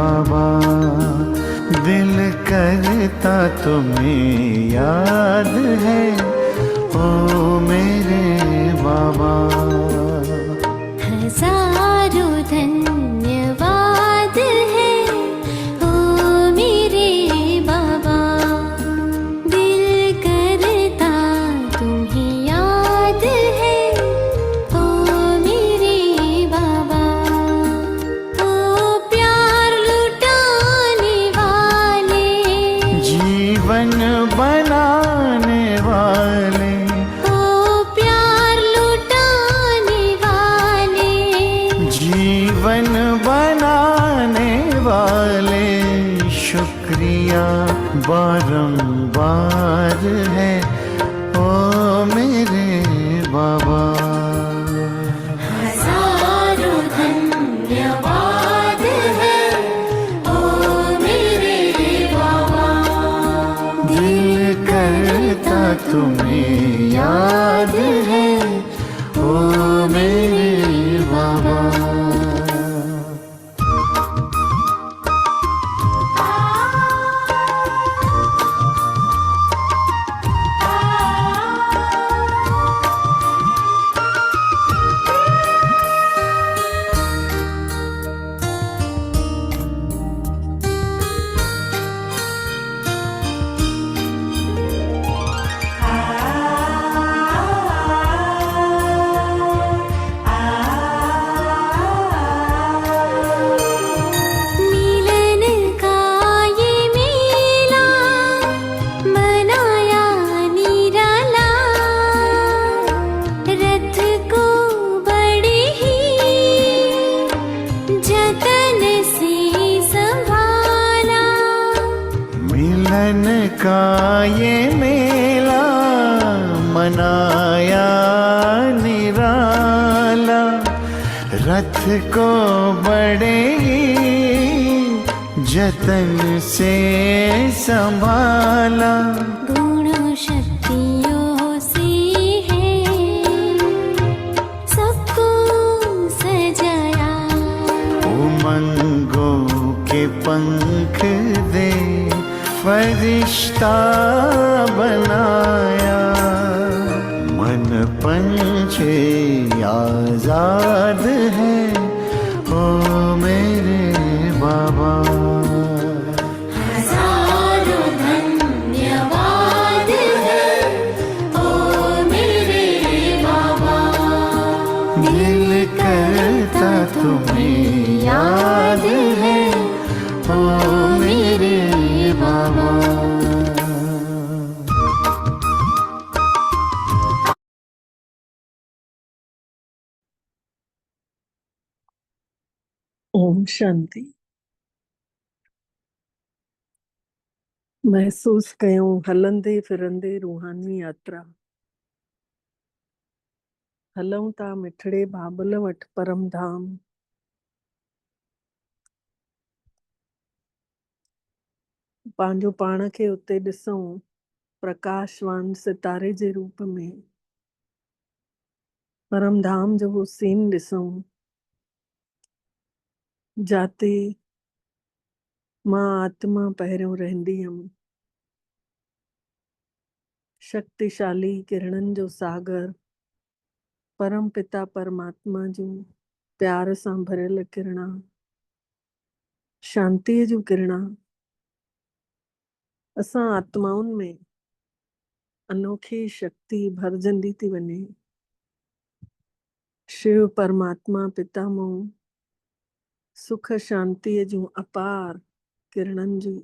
बाबा, दिल करता तुम्हें याद है, ओ मेरे बाबा। हजारों धन्यवाद है ओ मेरे बाबा, दिल करता तुम्हें याद है ओ मेरे बाबा। ओ प्यार लुटाने वाले, जीवन बनाने वाले, ओ प्यार लुटाने वाले, जीवन बनाने वाले, शुक्रिया बारंबार है ओ मेरे बाबा। हजारों धन्यवाद है ओ मेरे बाबा, दिल करता तुम्हें याद है ओ मेरे बाबा। मिलन का ये मेला मनाया निराला, रथ को बड़े ही जतन से संभाला। मिलन का ये मेला मनाया निराला, रथ को बड़े ही जतन से संभाला। गुण शक्तियों से है सबको सजाया, उमंगों के पंख दे फरिश्ता बनाया, मन पंछी आजाद है ओ मेरे बाबा। हजारों धन्यवाद है ओ मेरे बाबा, दिल करता तुम्हें याद है ओ मेरे बाबा। ओम शांति। महसूस कयूं हलंदे फिरंदे रूहानी यात्रा, हलूं था मिठड़े बाबल वटि परम धाम। पंहिंजो पाण खे उते ॾिसूं प्रकाशवान सितारे जे रूप में, परम धाम जो वो सीन ॾिसूं जाते मां आत्मा पहिरियों रहंदी हुयमि। शक्तिशाली किरणनि जो सागर, परम पिता परमात्मा जूं प्यार सां भरियल किरणा, शांतीअ जूं किरणा असां आत्माउनि में अनोखी शक्ति भरजंदी थी वञे। शिव परमात्मा पिता मूं सुख शांतीअ जूं अपार किरणनि जी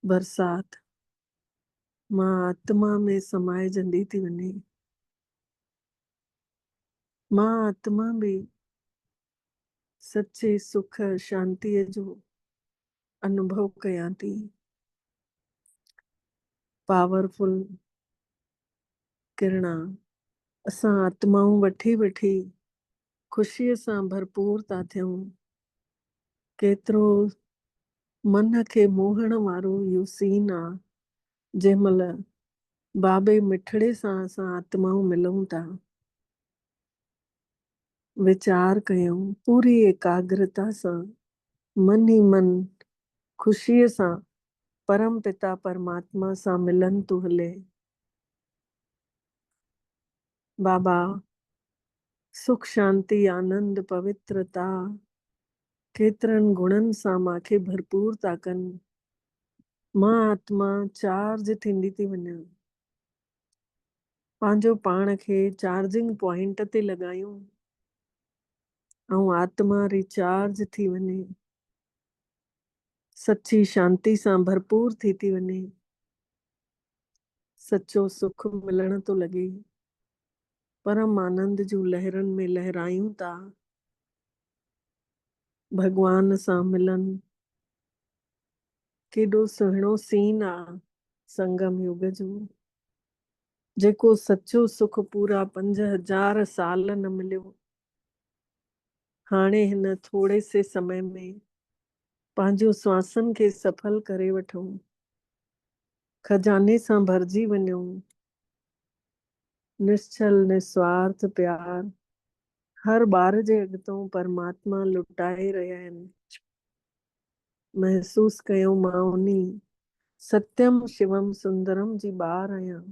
बरसात मां आत्मा में समाइजंदी थी वञे। मां आत्मा भी सच्चे सुख शांतीअ जो अनुभव कयां थी। पावरफुल किरणा असां आत्माऊं वठी वठी ख़ुशीअ सां भरपूर था थियूं। केतिरो मन खे मोहण वारो इहो सीन आहे जंहिं महिल बाबे मिठड़े सां असां आत्माऊं मिलूं था, विचार कयूं पूरी एकाग्रता सां मन ही मन ख़ुशीअ सां परम पिता परमात्मा सां मिलन थो हले। बाबा सुख शांति आनंद पवित्रता केतिरनि गुणनि सां मांखे भरपूर था कनि। मां आत्मा चार्ज थींदी थी वञा। पंहिंजो पाण खे चार्जिंग पॉइंट ते लॻायूं ऐं आत्मा रिचार्ज थी वञे, सची शांति सां भरपूर थी वञे। सचो सुख मिलण थो लॻे। परम आनंद जूं लहरनि में लहरायूं था। भगवान सां मिलन केॾो सुहिणो सीन आहे संगम युग जो। जेको सचो सुख पूरा 5000 साल न मिलियो, हाणे हिन थोड़े से समय में पंहिंजो श्वासन खे सफल करे वठूं, खजाने सां भरजी वञूं। निश्चल निस्वार्थ प्यार हर ॿार जे अॻितों परमात्मा लुटाए रहिया आहिनि। महसूस कयूं मां उन्ही सत्यम शिवम सुंदरम जी ॿार आहियां।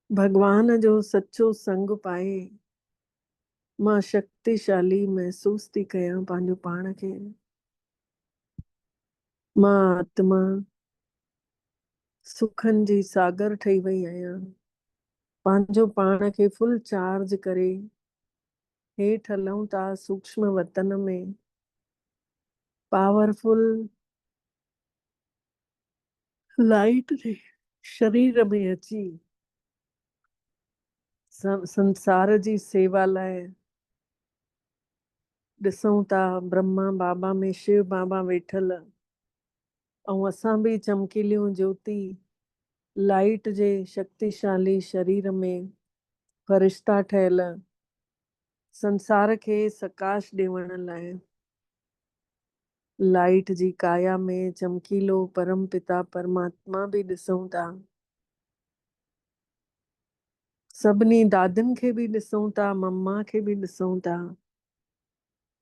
भगवान जो सच्चो संग पाए मां शक्तिशाली महसूस थी कयां पंहिंजो पाण खे। मां आत्मा सुखनि जी सागर ठही वई आहियां। पंहिंजो पाण खे फुल चार्ज करे हेठि हलूं था सूक्ष्म वतन में। पावरफुल लाइट जे शरीर में अची संसार जी सेवा लाइ ॾिसूं था ब्रह्मा बाबा में शिव बाबा वेठल ऐं असां बि चमकीलियूं ज्योति लाइट जे शक्तिशाली शरीर में फरिश्ता ठहियल संसार खे सकाश ॾियण लाइ लाइट जी काया में चमकीलो परम पिता परमात्मा बि ॾिसूं था। सभिनी दादियुनि खे बि ॾिसूं था, मम्मा खे बि ॾिसूं था।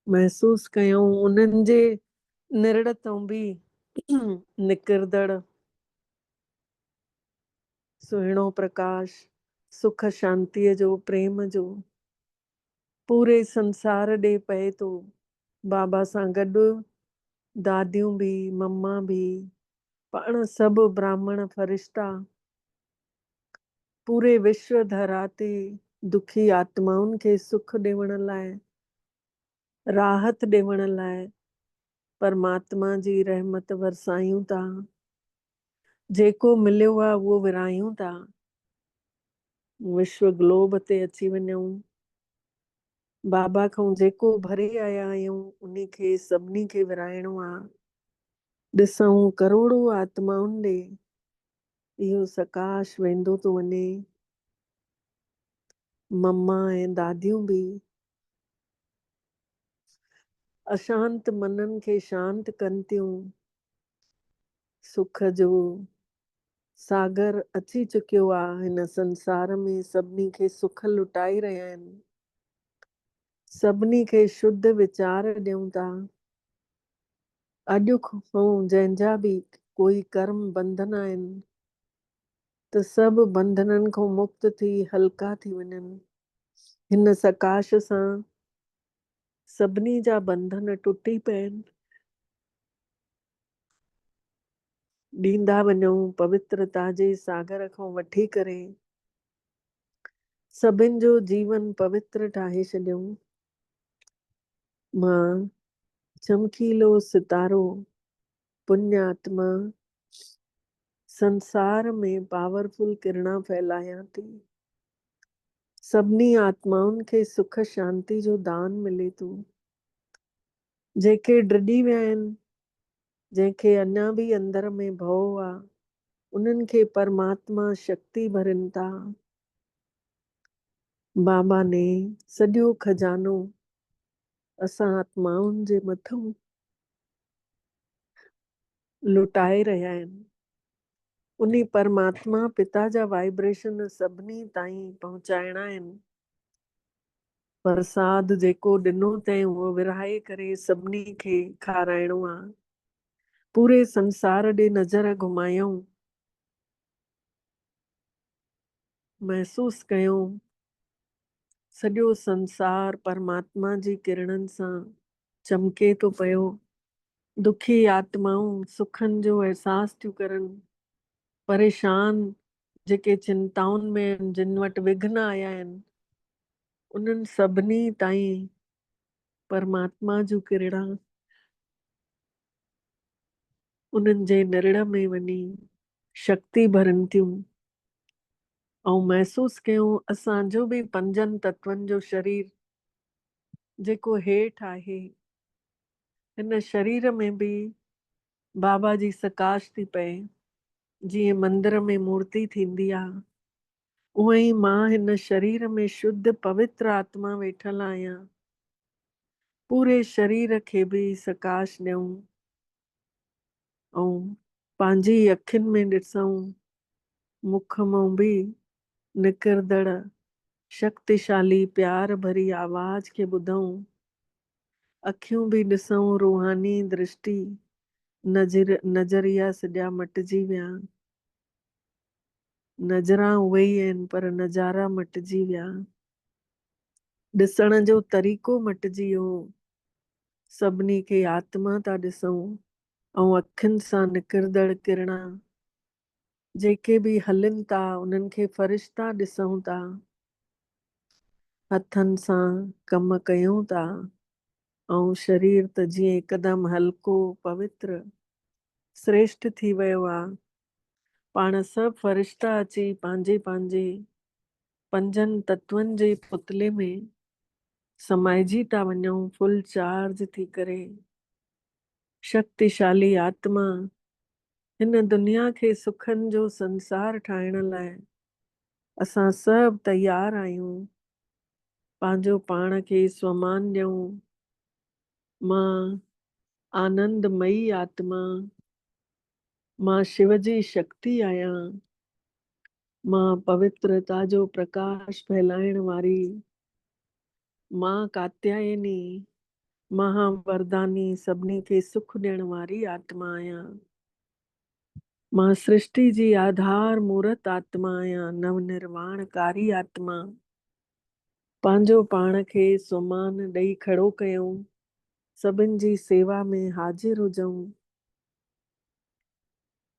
महसूस कयूं उन्हनि जे निरड़ तां बि निकिरंदड़ सुहिणो प्रकाश सुख शांतीअ जो प्रेम जो पूरे संसार ॾे पए थो। बाबा सां गॾु दादियूं बि मम्मा बि पाण सभु ब्राह्मण फरिश्ता पूरे विश्व धरा ते दुखी आत्माउनि खे सुख ॾियण लाइ राहत ॾियण लाइ परमात्मा जी रहमत वरसायूं था। जेको मिलियो आहे उहो विरायूं था। विश्व ग्लोब ते अची वञूं। बाबा खां जेको भरे आया आहियूं उन्ही खे सभिनी खे विराइणो आहे। ॾिसूं करोड़ो आत्माउनि ॾे इहो सकाश वेंदो थो वञे। मम्मा ऐं दादियूं बि अशांत मननि खे शांत कनि थियूं। सुख जो सागर अची चुकियो आहे हिन संसार में। सभिनी खे सुख लुटाए रहिया आहिनि। सभिनी खे शुद्ध विचार ॾियूं था। अॼु खां जंहिंजा बि कोई कर्म बंधन आहिनि त सभु बंधननि खां मुक्त थी हल्का थी वञनि। हिन सकाश सां सभिनी जा बंधन टुटी पइनि। ॾींदा वञूं पवित्रता जे सागर खां वठी करे सभिनि जो जीवन पवित्र ठाहे छॾियूं। मां चमकीलो सितारो पुण्यात्मा संसार में पावरफुल किरणा फैलायां थी। सभिनी आत्माउनि खे सुख शांति जो दान मिले थो। जेके ड्रिजी विया आहिनि, जंहिंखे अञा बि अंदर में भउ आहे, उन्हनि खे परमात्मा शक्ति भरनि था। बाबा ने सॼो खजानो असां आत्माउनि जे मथां लुटाए रहिया आहिनि। उन्ही परमात्मा पिता जा वाइब्रेशन सभिनी ताईं पहुचाइणा आहिनि। प्रसाद जेको ॾिनो तंहिं उहो विरहाए करे सभिनी खे खाराइणो आहे। पूरे संसार ॾे नज़र घुमायूं, महसूस कयूं सॼो संसार परमात्मा जी किरणनि सां चमके थो पियो। दुखी आत्माऊं सुखनि जो अहसास थियूं करनि, परेशान जेके चिंताउनि में आहिनि, जिन वटि विघ्न आया आहिनि, उन्हनि सभिनी ताईं परमात्मा जूं किरणा उन्हनि जे निरण में वञी शक्ति भरनि थियूं। ऐं महसूस कयूं असांजो बि पंजनि तत्वनि जो शरीर जेको हेठि आहे, हिन शरीर में बि बाबा जी सकाश थी पए। जीअं मंदिर में मूर्ति थींदी आहे, उअं ई मां हिन शरीर में शुद्ध पवित्र आत्मा वेठल आहियां। पूरे शरीर खे बि सकाश ॾियूं ऐं पंहिंजी अखियुनि में ॾिसूं, मुख मां बि निकिरंदड़ शक्तिशाली प्यार भरी आवाज खे ॿुधूं, अखियूं बि ॾिसूं रूहानी दृष्टि, नज़रिया सॼा मटिजी विया। नज़रां उहे ई आहिनि पर नज़ारा मटिजी विया। ॾिसण जो तरीक़ो मटिजी वियो। सभिनी खे आत्मा था ॾिसूं ऐं अखियुनि सां निकिरंदड़ किरणा जेके बि हलनि था उन्हनि खे फ़रिश्ता ॾिसूं था। हथनि सां कम कयूं था ऐं शरीर त जीअं हिकदमि हल्को पवित्र श्रेष्ठ थी वियो आहे। पाण सभु फ़रिश्ता अची पंहिंजे पंहिंजे पंजनि तत्वनि जे पुतले में समाइजी था वञूं, फुल चार्ज थी करे। शक्तिशाली आत्मा हिन दुनिया खे सुखनि जो संसार ठाहिण लाइ असां सभु तयार आहियूं। पंहिंजो पाण खे स्वमान ॾियूं। मां आनंदमयी आत्मा, मां शिव जी शक्ति आहियां। मां पवित्रता जो प्रकाश फैलाइण वारी, मां कात्यायनी महावरदानी सभिनी खे सुख ॾियण वारी आत्मा आहियां। मां सृष्टि जी आधार मूर्त आत्मा आहियां, नवनिर्वाणकारी आत्मा। पंहिंजो पाण खे सुमान ॾेई खड़ो कयूं, सभिनि जी सेवा में हाजिर हुजऊं।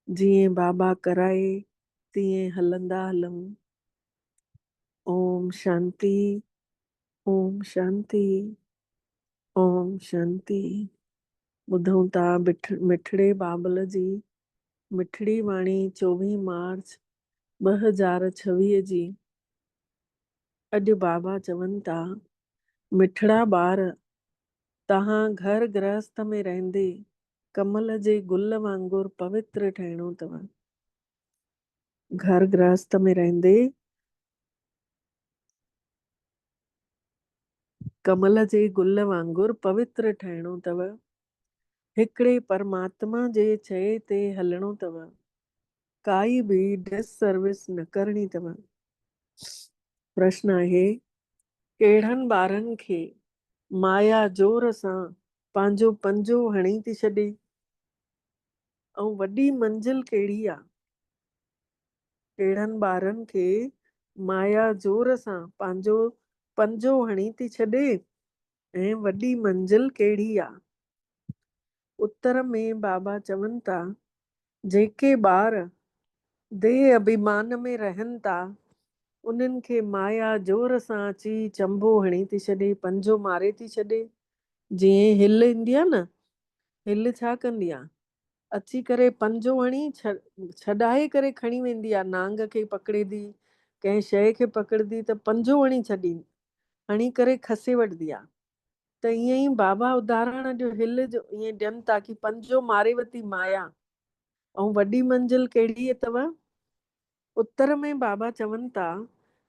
जीअं बाबा कराए तीअं हलंदा हलूं। ओम शांति, ओम शांति, ओम शांति। ॿुधूं था मिठड़े बाबल जी मिठड़ी वाणी 24 मार्च 2026 जी। अॼु बाबा चवनि था, मिठड़ा ॿार, तव्हां घर गृहस्थ में रहंदे कमल जे गुल वांगुरु पवित्र ठहिणो अथव। घर गृहस्थ में रहंदे कमल जे गुल वांगुरु पवित्र ठहिणो अथव। हिकिड़े परमात्मा जे चए ते हलणो अथव। काई बि डिससर्विस न करणी अथव। प्रश्न आहे, कहिड़नि ॿारनि खे माया जोर सां पंहिंजो पंजो हणी थी छॾे ऐं वॾी मंजिल कहिड़ी आहे? कहिड़नि ॿारनि खे माया जोर सां पंहिंजो पंजो हणी थी छॾे ऐं वॾी मंजिल कहिड़ी आहे? उत्तर में बाबा चवनि था, जेके ॿार देह अभिमान में रहनि था, उन्हनि खे माया जोर सां अची चंबो हणी थी छॾे, पंजो मारे थी छॾे। जीअं हिल ईंदी आहे न, हिल छा कंदी आहे? अची करे पंजो हणी छॾाए करे खणी वेंदी आहे। नांग खे पकड़े थी, कंहिं शइ खे पकड़दी त पंजो हणी हणी करे खसे वठदी आहे। त ईअं ई बाबा उदाहरण जो हिल जो ईअं ॾियनि था कि पंजो मारे वरिती माया ऐं वॾी मंजिल कहिड़ी अथव? उत्तर में बाबा चवनि था,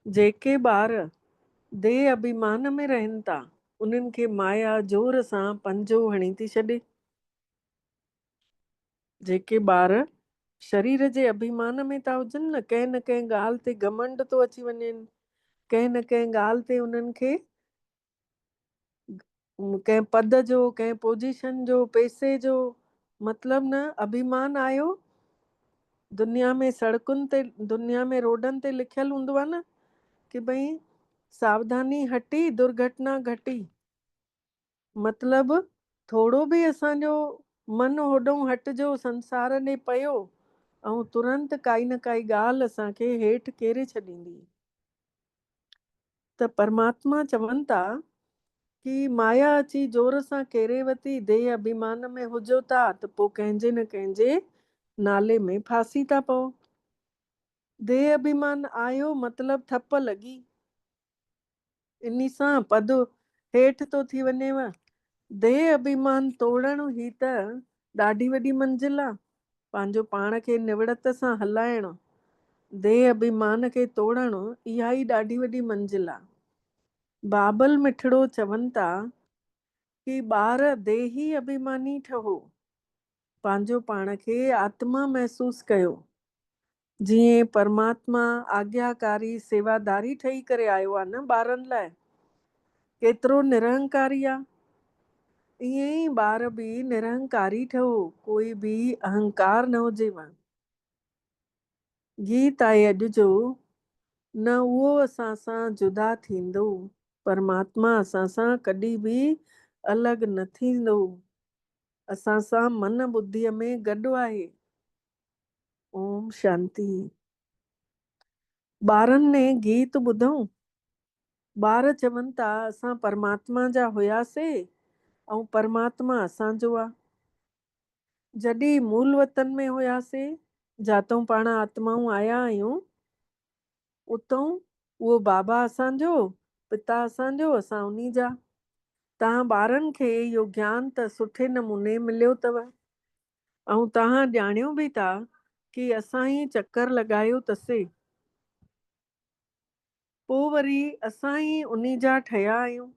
जेके ॿार देह अभिमान में रहनि था, उन्हनि खे माया जोर सां पंजो हणी थी छॾे। जेके ॿार शरीर जे अभिमान में था हुजनि न, कंहिं न कंहिं ॻाल्हि ते घमंड थो अची वञेनि, कंहिं न कंहिं ॻाल्हि ते उन्हनि खे कंहिं पद जो, कंहिं पोजीशन जो, पैसे जो मतिलबु न, अभिमान आयो। दुनिया में सड़कुनि ते, दुनिया में रोडनि ते लिखियलु हूंदो आहे न कि भई सावधानी हटी दुर्घटना घटी। मतिलबु थोरो बि असांजो मन होॾों हटिजो संसार ॾे पियो ऐं तुरंत काई न काई ॻाल्हि असांखे हेठि केरे छॾींदी। त परमात्मा चवनि था कि माया अची जोर सां केरे वती, देह अभिमान में हुजो था त पोइ कंहिंजे न कंहिंजे नाले में फासी था पओ। देह अभिमान आयो मतिलबु थप लॻी, इन सां पद हेठि थो थी वञेव। देह अभिमान तोड़ण ही त ॾाढी वॾी मंज़िल आहे। पंहिंजो पाण खे निवड़त सां हलाइणु, देह अभिमान खे तोड़णु, इहा ई ॾाढी वॾी मंज़िल आहे। बाबल मिठड़ो चवनि था कि ॿार देही अभिमानी ठहो, पंहिंजो पाण खे आत्मा महसूस कयो। जीअं परमात्मा आज्ञाकारी सेवादारी ठही करे आयो आहे न ॿारनि लाइ, केतिरो निरंकारी आहे। ईअं ई ॿार बि निरंकारी ठहो, कोई बि अहंकार न हुजेव। गीत आहे अॼु जो, न उहो असां सां जुदा थींदो, परमात्मा असां सां कॾहिं बि अलॻि न थींदो, असां सां मन ॿुद्धीअ में गॾु आहे। ओम शांति। ॿारनि ने गीत ॿुधऊं, ॿार चवनि था असां परमात्मा जा हुयासीं ऐं परमात्मा असांजो आहे। जॾहिं मूल वतन में हुयासीं, जातों पाण आत्माऊं आया आहियूं, उतों उहो बाबा असांजो, पिता असांजो, असां उन्ही जा। तव्हां ॿारनि खे इहो ज्ञान त सुठे नमूने मिलियो अथव ऐं तव्हां ॼाणियो बि था कि असां ई चक्कर लॻायो अथसीं, पोइ वरी असां ई उन्ही जा ठहिया आहियूं।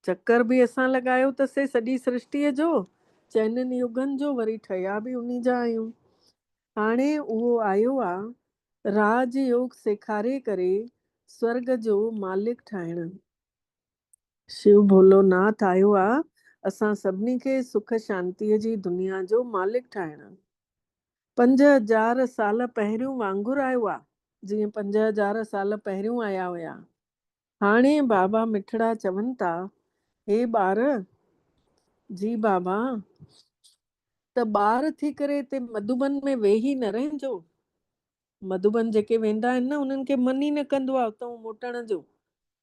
चक्कर बि असां लॻायो अथसीं सॼी सृष्टिअ जो, चइनिनि युगनि जो, वरी ठहिया बि उन्ही जा आहियूं। हाणे उहो आयो आहे राज योग सेखारे करे स्वर्ग जो मालिक ठाहिण। शिव भोलोनाथ आयो आहे असां सभिनी खे सुख शांतीअ जी दुनिया जो मालिक ठाहिण। 5000 साल पहिरियों वांगुरु आयो आहे, जीअं 5000 साल पहिरियों आया हुया। हाणे बाबा मिठड़ा चवनि था, हे ॿार जी बाबा, त ॿार थी करे हिते मधुबन में वेही न रहिजो। मधुबन जेके वेंदा आहिनि न, उन्हनि खे मन ई न कंदो आहे उतां मोटण जो।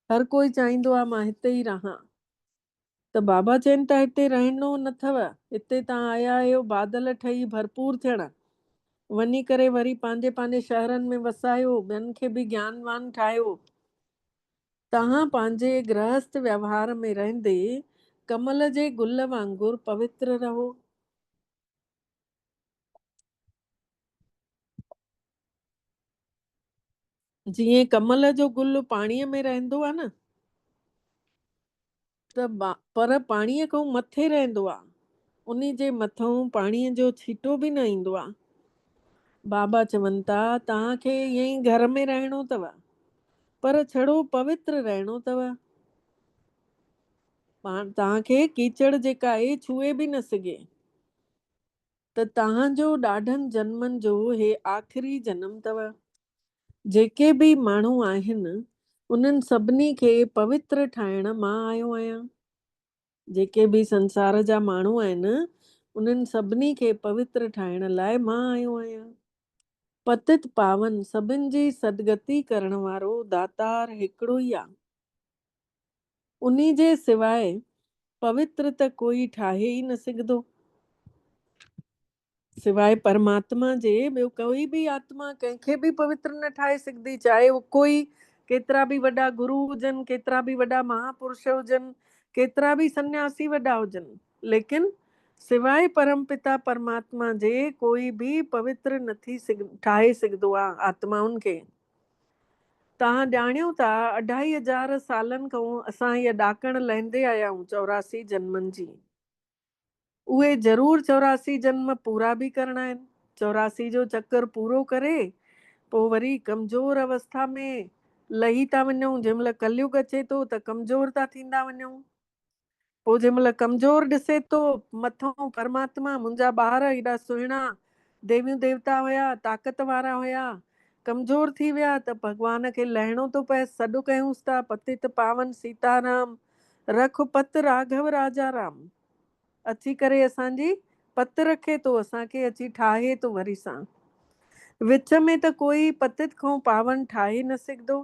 हर कोई चाहींदो आहे मां हिते ई रहां। त बाबा चवनि था हिते रहणो न अथव, हिते तव्हां आया आहियो बादल ठही भरपूर थियण, वञी करे वरी पंहिंजे पंहिंजे शहरनि में वसायो, ॿियनि खे बि ज्ञानवान ठाहियो। तव्हां पंहिंजे गृहस्थ व्यवहार में रहंदे कमल जे गुल वांगुरु पवित्र रहो। जीअं कमल जो गुल पाणीअ में रहंदो आहे न, त पर पाणीअ खां मथे रहंदो आहे, उन्ही जे मथां पाणीअ जो छीटो बि न ईंदो आहे। बाबा चवनि था तव्हांखे ईअं ई घर में रहणो अथव, पर छड़ो पवित्र रहणो अथव। तव्हांखे कीचड़ जेका आहे छुए बि न सघे। त तव्हांजो ॾाढनि जन्मनि जो हे आख़िरी जन्म अथव। जेके बि माण्हू आहिनि उन्हनि सभिनी खे पवित्र ठाहिण मां आयो आहियां। जेके बि संसार जा माण्हू आहिनि उन्हनि सभिनी खे पवित्र ठाहिण लाइ मां आयो आहियां। पतित पावन सभिनि जी सदगति करण वारो दातार हिकिड़ो ई आहे। उन्ही जे सिवाय पवित्र त कोई ठाहे ई न सघंदो। सिवाय परमात्मा जे ॿियो कोई बि आत्मा कंहिंखे बि पवित्र न ठाहे सघंदी, चाहे उहो कोई केतिरा बि वॾा गुरू हुजनि, केतिरा बि वॾा महापुरुष हुजनि, केतिरा बि सन्यासी वॾा हुजनि, लेकिन सिवाय परमपिता परमात्मा जे कोई बि पवित्र न थी ठाहे सघंदो आहे आत्माउनि खे। तव्हां ॼाणियो था 2500 सालनि खां असां इहा ॾाकण लहंदे आया आहियूं 84 जन्मनि जी। उहे ज़रूर 84 जन्म पूरा बि करणा आहिनि। 84 जो चक्कर पूरो करे पोइ वरी कमज़ोर अवस्था में लही था वञूं। जंहिं महिल कलयुग अचे थो त कमज़ोर था थींदा वञूं। पोइ जंहिंमहिल कमज़ोर ॾिसे थो मथां परमात्मा मुंहिंजा ॿार एॾा सुहिणा देवियूं देवता हुया, ताक़त वारा हुया, कमज़ोर थी विया त भॻवान खे लहिणो थो पए। सॾु कयूंसि था पतित पावन सीताराम रखपत राघव राजा राम। अची करे असांजी पत रखे थो, असांखे अची ठाहे थो वरी सां। विच में त कोई पतित खां पावन ठाहे न सघंदो।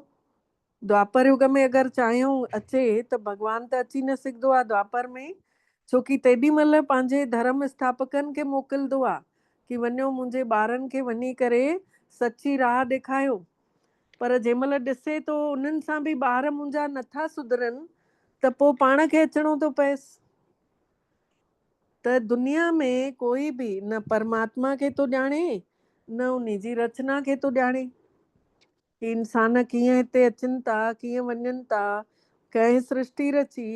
द्वापर युग में अगरि चाहियूं अचे त भॻवान त अची न सघंदो आहे द्वापर में, छोकी तेॾी महिल पंहिंजे धर्म स्थापकनि खे मोकिलंदो आहे कि वञो मुंहिंजे ॿारनि खे वञी करे सची राह ॾेखारियो। पर जंहिं महिल ॾिसे थो उन्हनि सां बि ॿार मुंहिंजा नथा सुधरनि त पोइ पाण खे अचिणो थो पएसि। त दुनिया में कोई बि न परमात्मा खे थो ॼाणे न उन जी रचना खे थो ॼाणे कि इंसान कीअं हिते अचनि था, कीअं वञनि था, कंहिं सृष्टि रची,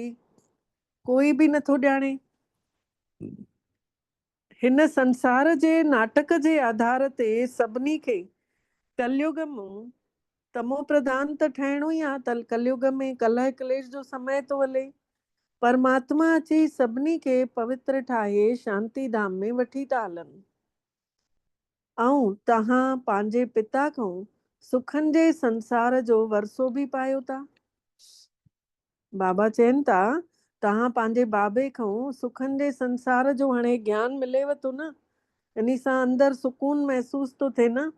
कोई बि नथो ॼाणे। हिन संसार जे नाटक जे आधार ते सभिनी खे कलयुग में तमो प्रधान त ठहिणो ई आहे। त कलयुग में कलह क्लेश जो समय थो हले। परमात्मा अची सभिनी खे पवित्र ठाहे शांति धाम में वठी था हलनि। ऐं तव्हां पंहिंजे पिता खां सुखनि जे संसार जो वरसो बि पायो था। बाबा चवनि था तव्हां पंहिंजे बाबे खां सुखनि जे संसार जो हाणे ज्ञान मिलेव थो न, इन सां अंदरि सुकून महसूस थो थिए न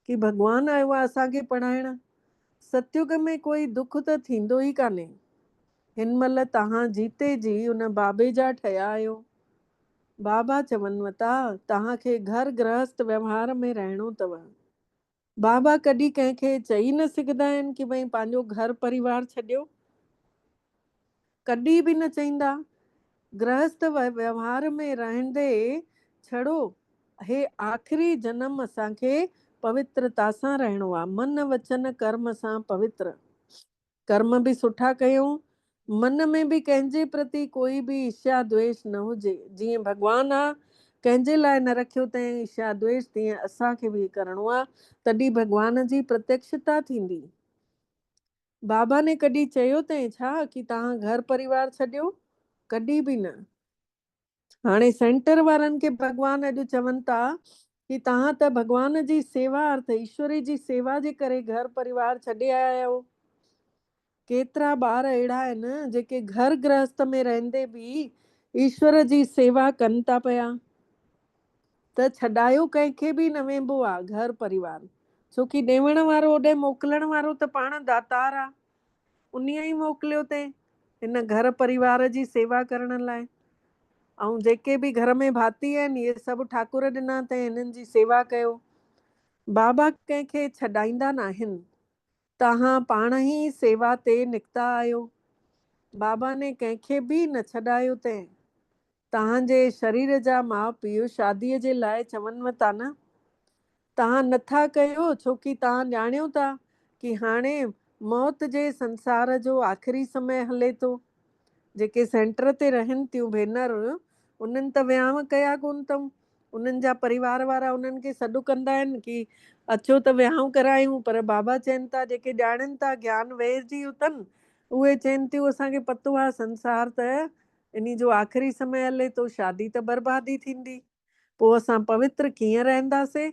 कि भॻवानु आयो आहे असांखे पढ़ाइण। सतयुग में कोई दुख त थींदो ई कान्हे। हिन महिल तव्हां जीते जी उन बाबे जा ठहिया आहियो। बाबा चवनि था तव्हांखे घर गृहस्थ व्यवहार में रहणो अथव। बाबा कॾहिं कंहिंखे चई न सघंदा आहिनि कि भई पंहिंजो घर परिवार छॾियो, कॾहिं बि न चईंदा। गृहस्थ व्यवहार में रहंदे छड़ो हे आख़िरी जन्म असांखे पवित्रता सां रहणो आहे। मन वचन कर्म सां पवित्र। कर्म बि सुठा कयूं, मन में बि कंहिंजे प्रति कोई बि ईर्ष्या द्वेष न हुजे। जीअं भॻवानु आहे कंहिंजे लाइ न रखियो अथईं ईर्ष्या द्वेष, तीअं असांखे बि करिणो आहे, तॾहिं भॻवान जी प्रत्यक्षता थींदी। बाबा ने कॾहिं चयो अथईं छा कि तव्हां घर परिवार छॾियो? कॾहिं बि न। हाणे सेंटर वारनि खे भॻवान अॼु चवनि था कि तव्हां त भॻवान जी सेवा अर्थ ईश्वरी जी सेवा जे करे घर परिवार छॾे आया आहियो। केतिरा ॿार अहिड़ा आहिनि जेके घर गृहस्थ में रहंदे बि ईश्वर जी सेवा कनि था पिया। त छॾायो कंहिंखे बि न वेंबो आहे घर परिवार, छोकी ॾेवण वारो होॾे मोकिलण वारो त पाण दातार आहे। उन ई मोकिलियो अथईं हिन घर परिवार जी सेवा करण लाइ। ऐं जेके बि घर में भाती आहिनि इहे सभु ठाकुर ॾिना अथईं, हिननि जी सेवा कयो। बाबा कंहिंखे छॾाईंदा न आहिनि। तव्हां पाण ई सेवा ते निकिता आहियो। बाबा ने कंहिंखे बि न छॾायो अथईं। तव्हांजे शरीर जा माउ पीउ शादीअ जे लाइ चवनि था न, तव्हां नथा कयो छोकी तव्हां ॼाणियो था कि हाणे मौत जे संसार जो आख़िरी समय हले थो। जेके सेंटर ते रहनि थियूं भेनर उन्हनि त विहांउ कया कोन अथऊं। उन्हनि जा परिवार वारा उन्हनि खे सॾु कंदा आहिनि कि अचो त विहांउ करायूं, पर बाबा चवनि था जेके ॼाणनि था ज्ञान वेरजी अथनि उहे चवनि थियूं असांखे पतो आहे संसार त इन जो आख़िरी समय हले थो, शादी त बर्बादी थींदी, पोइ असां पवित्र कीअं रहंदासीं?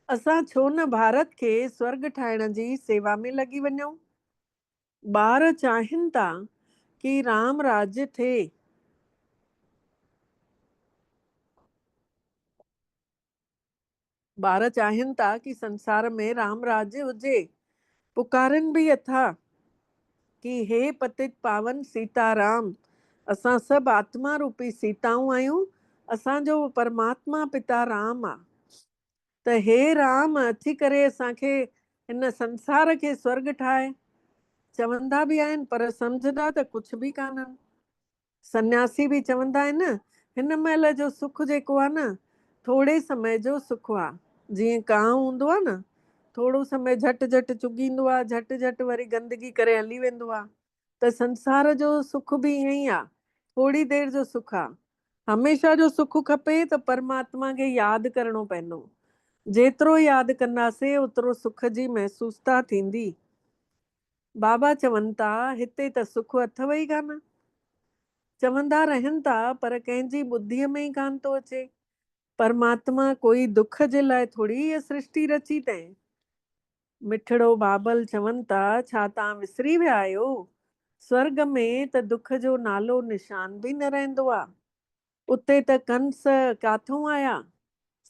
असां छो न भारत खे स्वर्ग ठाहिण जी सेवा में लॻी वञूं? ॿार चाहिनि था कि राम राज्य थिए। ॿार चाहिनि था कि संसार में राम राज्य हुजे। पुकारनि बि अथा कि हे पतित पावन सीताराम, असां सभु आत्मा रूपी सीताऊं आहियूं, असांजो परमात्मा पिता राम आहे। त हे राम अची करे असांखे हिन संसार खे स्वर्ग ठाहे। चवंदा बि आहिनि पर सम्झंदा त कुझु बि कान्हनि। सन्यासी बि चवंदा आहिनि हिन महिल जो सुख जेको आहे न थोरे समय जो सुख आहे। जीअं कांउ हूंदो आहे न, थोरो समय झटि झटि चुगींदो आहे, झटि झटि वरी गंदगी करे हली वेंदो आहे। त संसार जो सुख बि ईअं ई आहे, थोरी देरि जो सुख आहे। हमेशह जो सुख खपे त परमात्मा खे यादि करिणो पवंदो। जेतिरो यादि कंदासीं ओतिरो सुख जी महसूसता थींदी। बाबा चवनि था हिते त सुख अथव ई कान। चवंदा रहनि था पर कंहिंजी ॿुद्धीअ में ई कान थो अचे। परमात्मा कोई दुख जे लाइ थोड़ी हीअ सृष्टि रची अथईं। मिठड़ो बाबल चवनि था, छा तव्हां विसरी विया आहियो? स्वर्ग में त दुख जो नालो निशान बि न रहंदो आहे। उते त कंस काथों आया?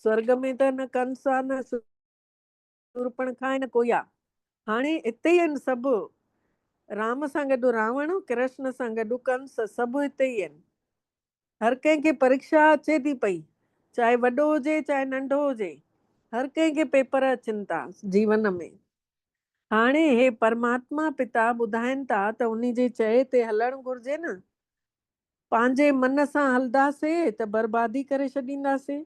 स्वर्ग में त न कंस आहे, न सूर्पणखा आहे, न कोई आहे। हाणे हिते ई आहिनि सभु। राम सां गॾु रावण, कृष्ण सां गॾु कंस, सभु हिते ई आहिनि। हर कंहिंखे परीक्षा अचे थी पई, चाहे वॾो हुजे चाहे नंढो हुजे, हर कंहिंखे पेपर अचनि था जीवन में। हाणे हे परमात्मा पिता ॿुधाइनि था त उन जे चए ते हलणु घुरिजे न। पंहिंजे मन सां हलंदासीं त बर्बादी करे छॾींदासीं।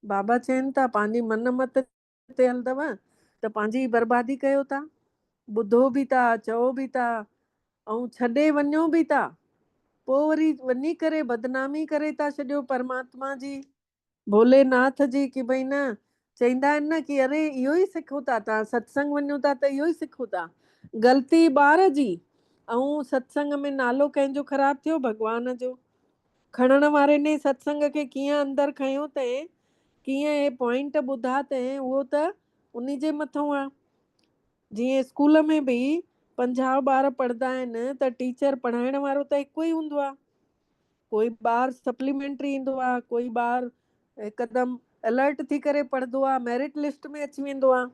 बाबा चवनि था पंहिंजी मन मत ते हलंदव त पंहिंजी बर्बादी कयो था। ॿुधो बि था, चओ बि था, ऐं छॾे वञो बि था। पोइ वरी वञी करे बदनामी करे था छॾियो परमात्मा जी, भोलेनाथ जी, की भई न चवंदा आहिनि न कि अरे इहो ई सिखो था, तव्हां सत्संग वञो था त इहो ई सिखो था। ग़लती ॿार जी, ऐं सत्संग में नालो कंहिंजो ख़राबु थियो, भॻवान जो। खणण वारे ने सत्संग खे कीअं अंदरि खयो अथईं, कीअं हे पॉइंट ॿुधा अथईं, उहो त उन जे मथां आहे। जीअं स्कूल में बि 50 ॿार पढ़ंदा आहिनि त टीचर पढ़ाइण वारो त हिकु ई हूंदो आहे। कोई ॿार सप्लीमेंट्री ईंदो आहे, कोई ॿार हिकदमि अलर्ट थी करे पढ़ंदो आहे, मेरिट लिस्ट में अची वेंदो आहे।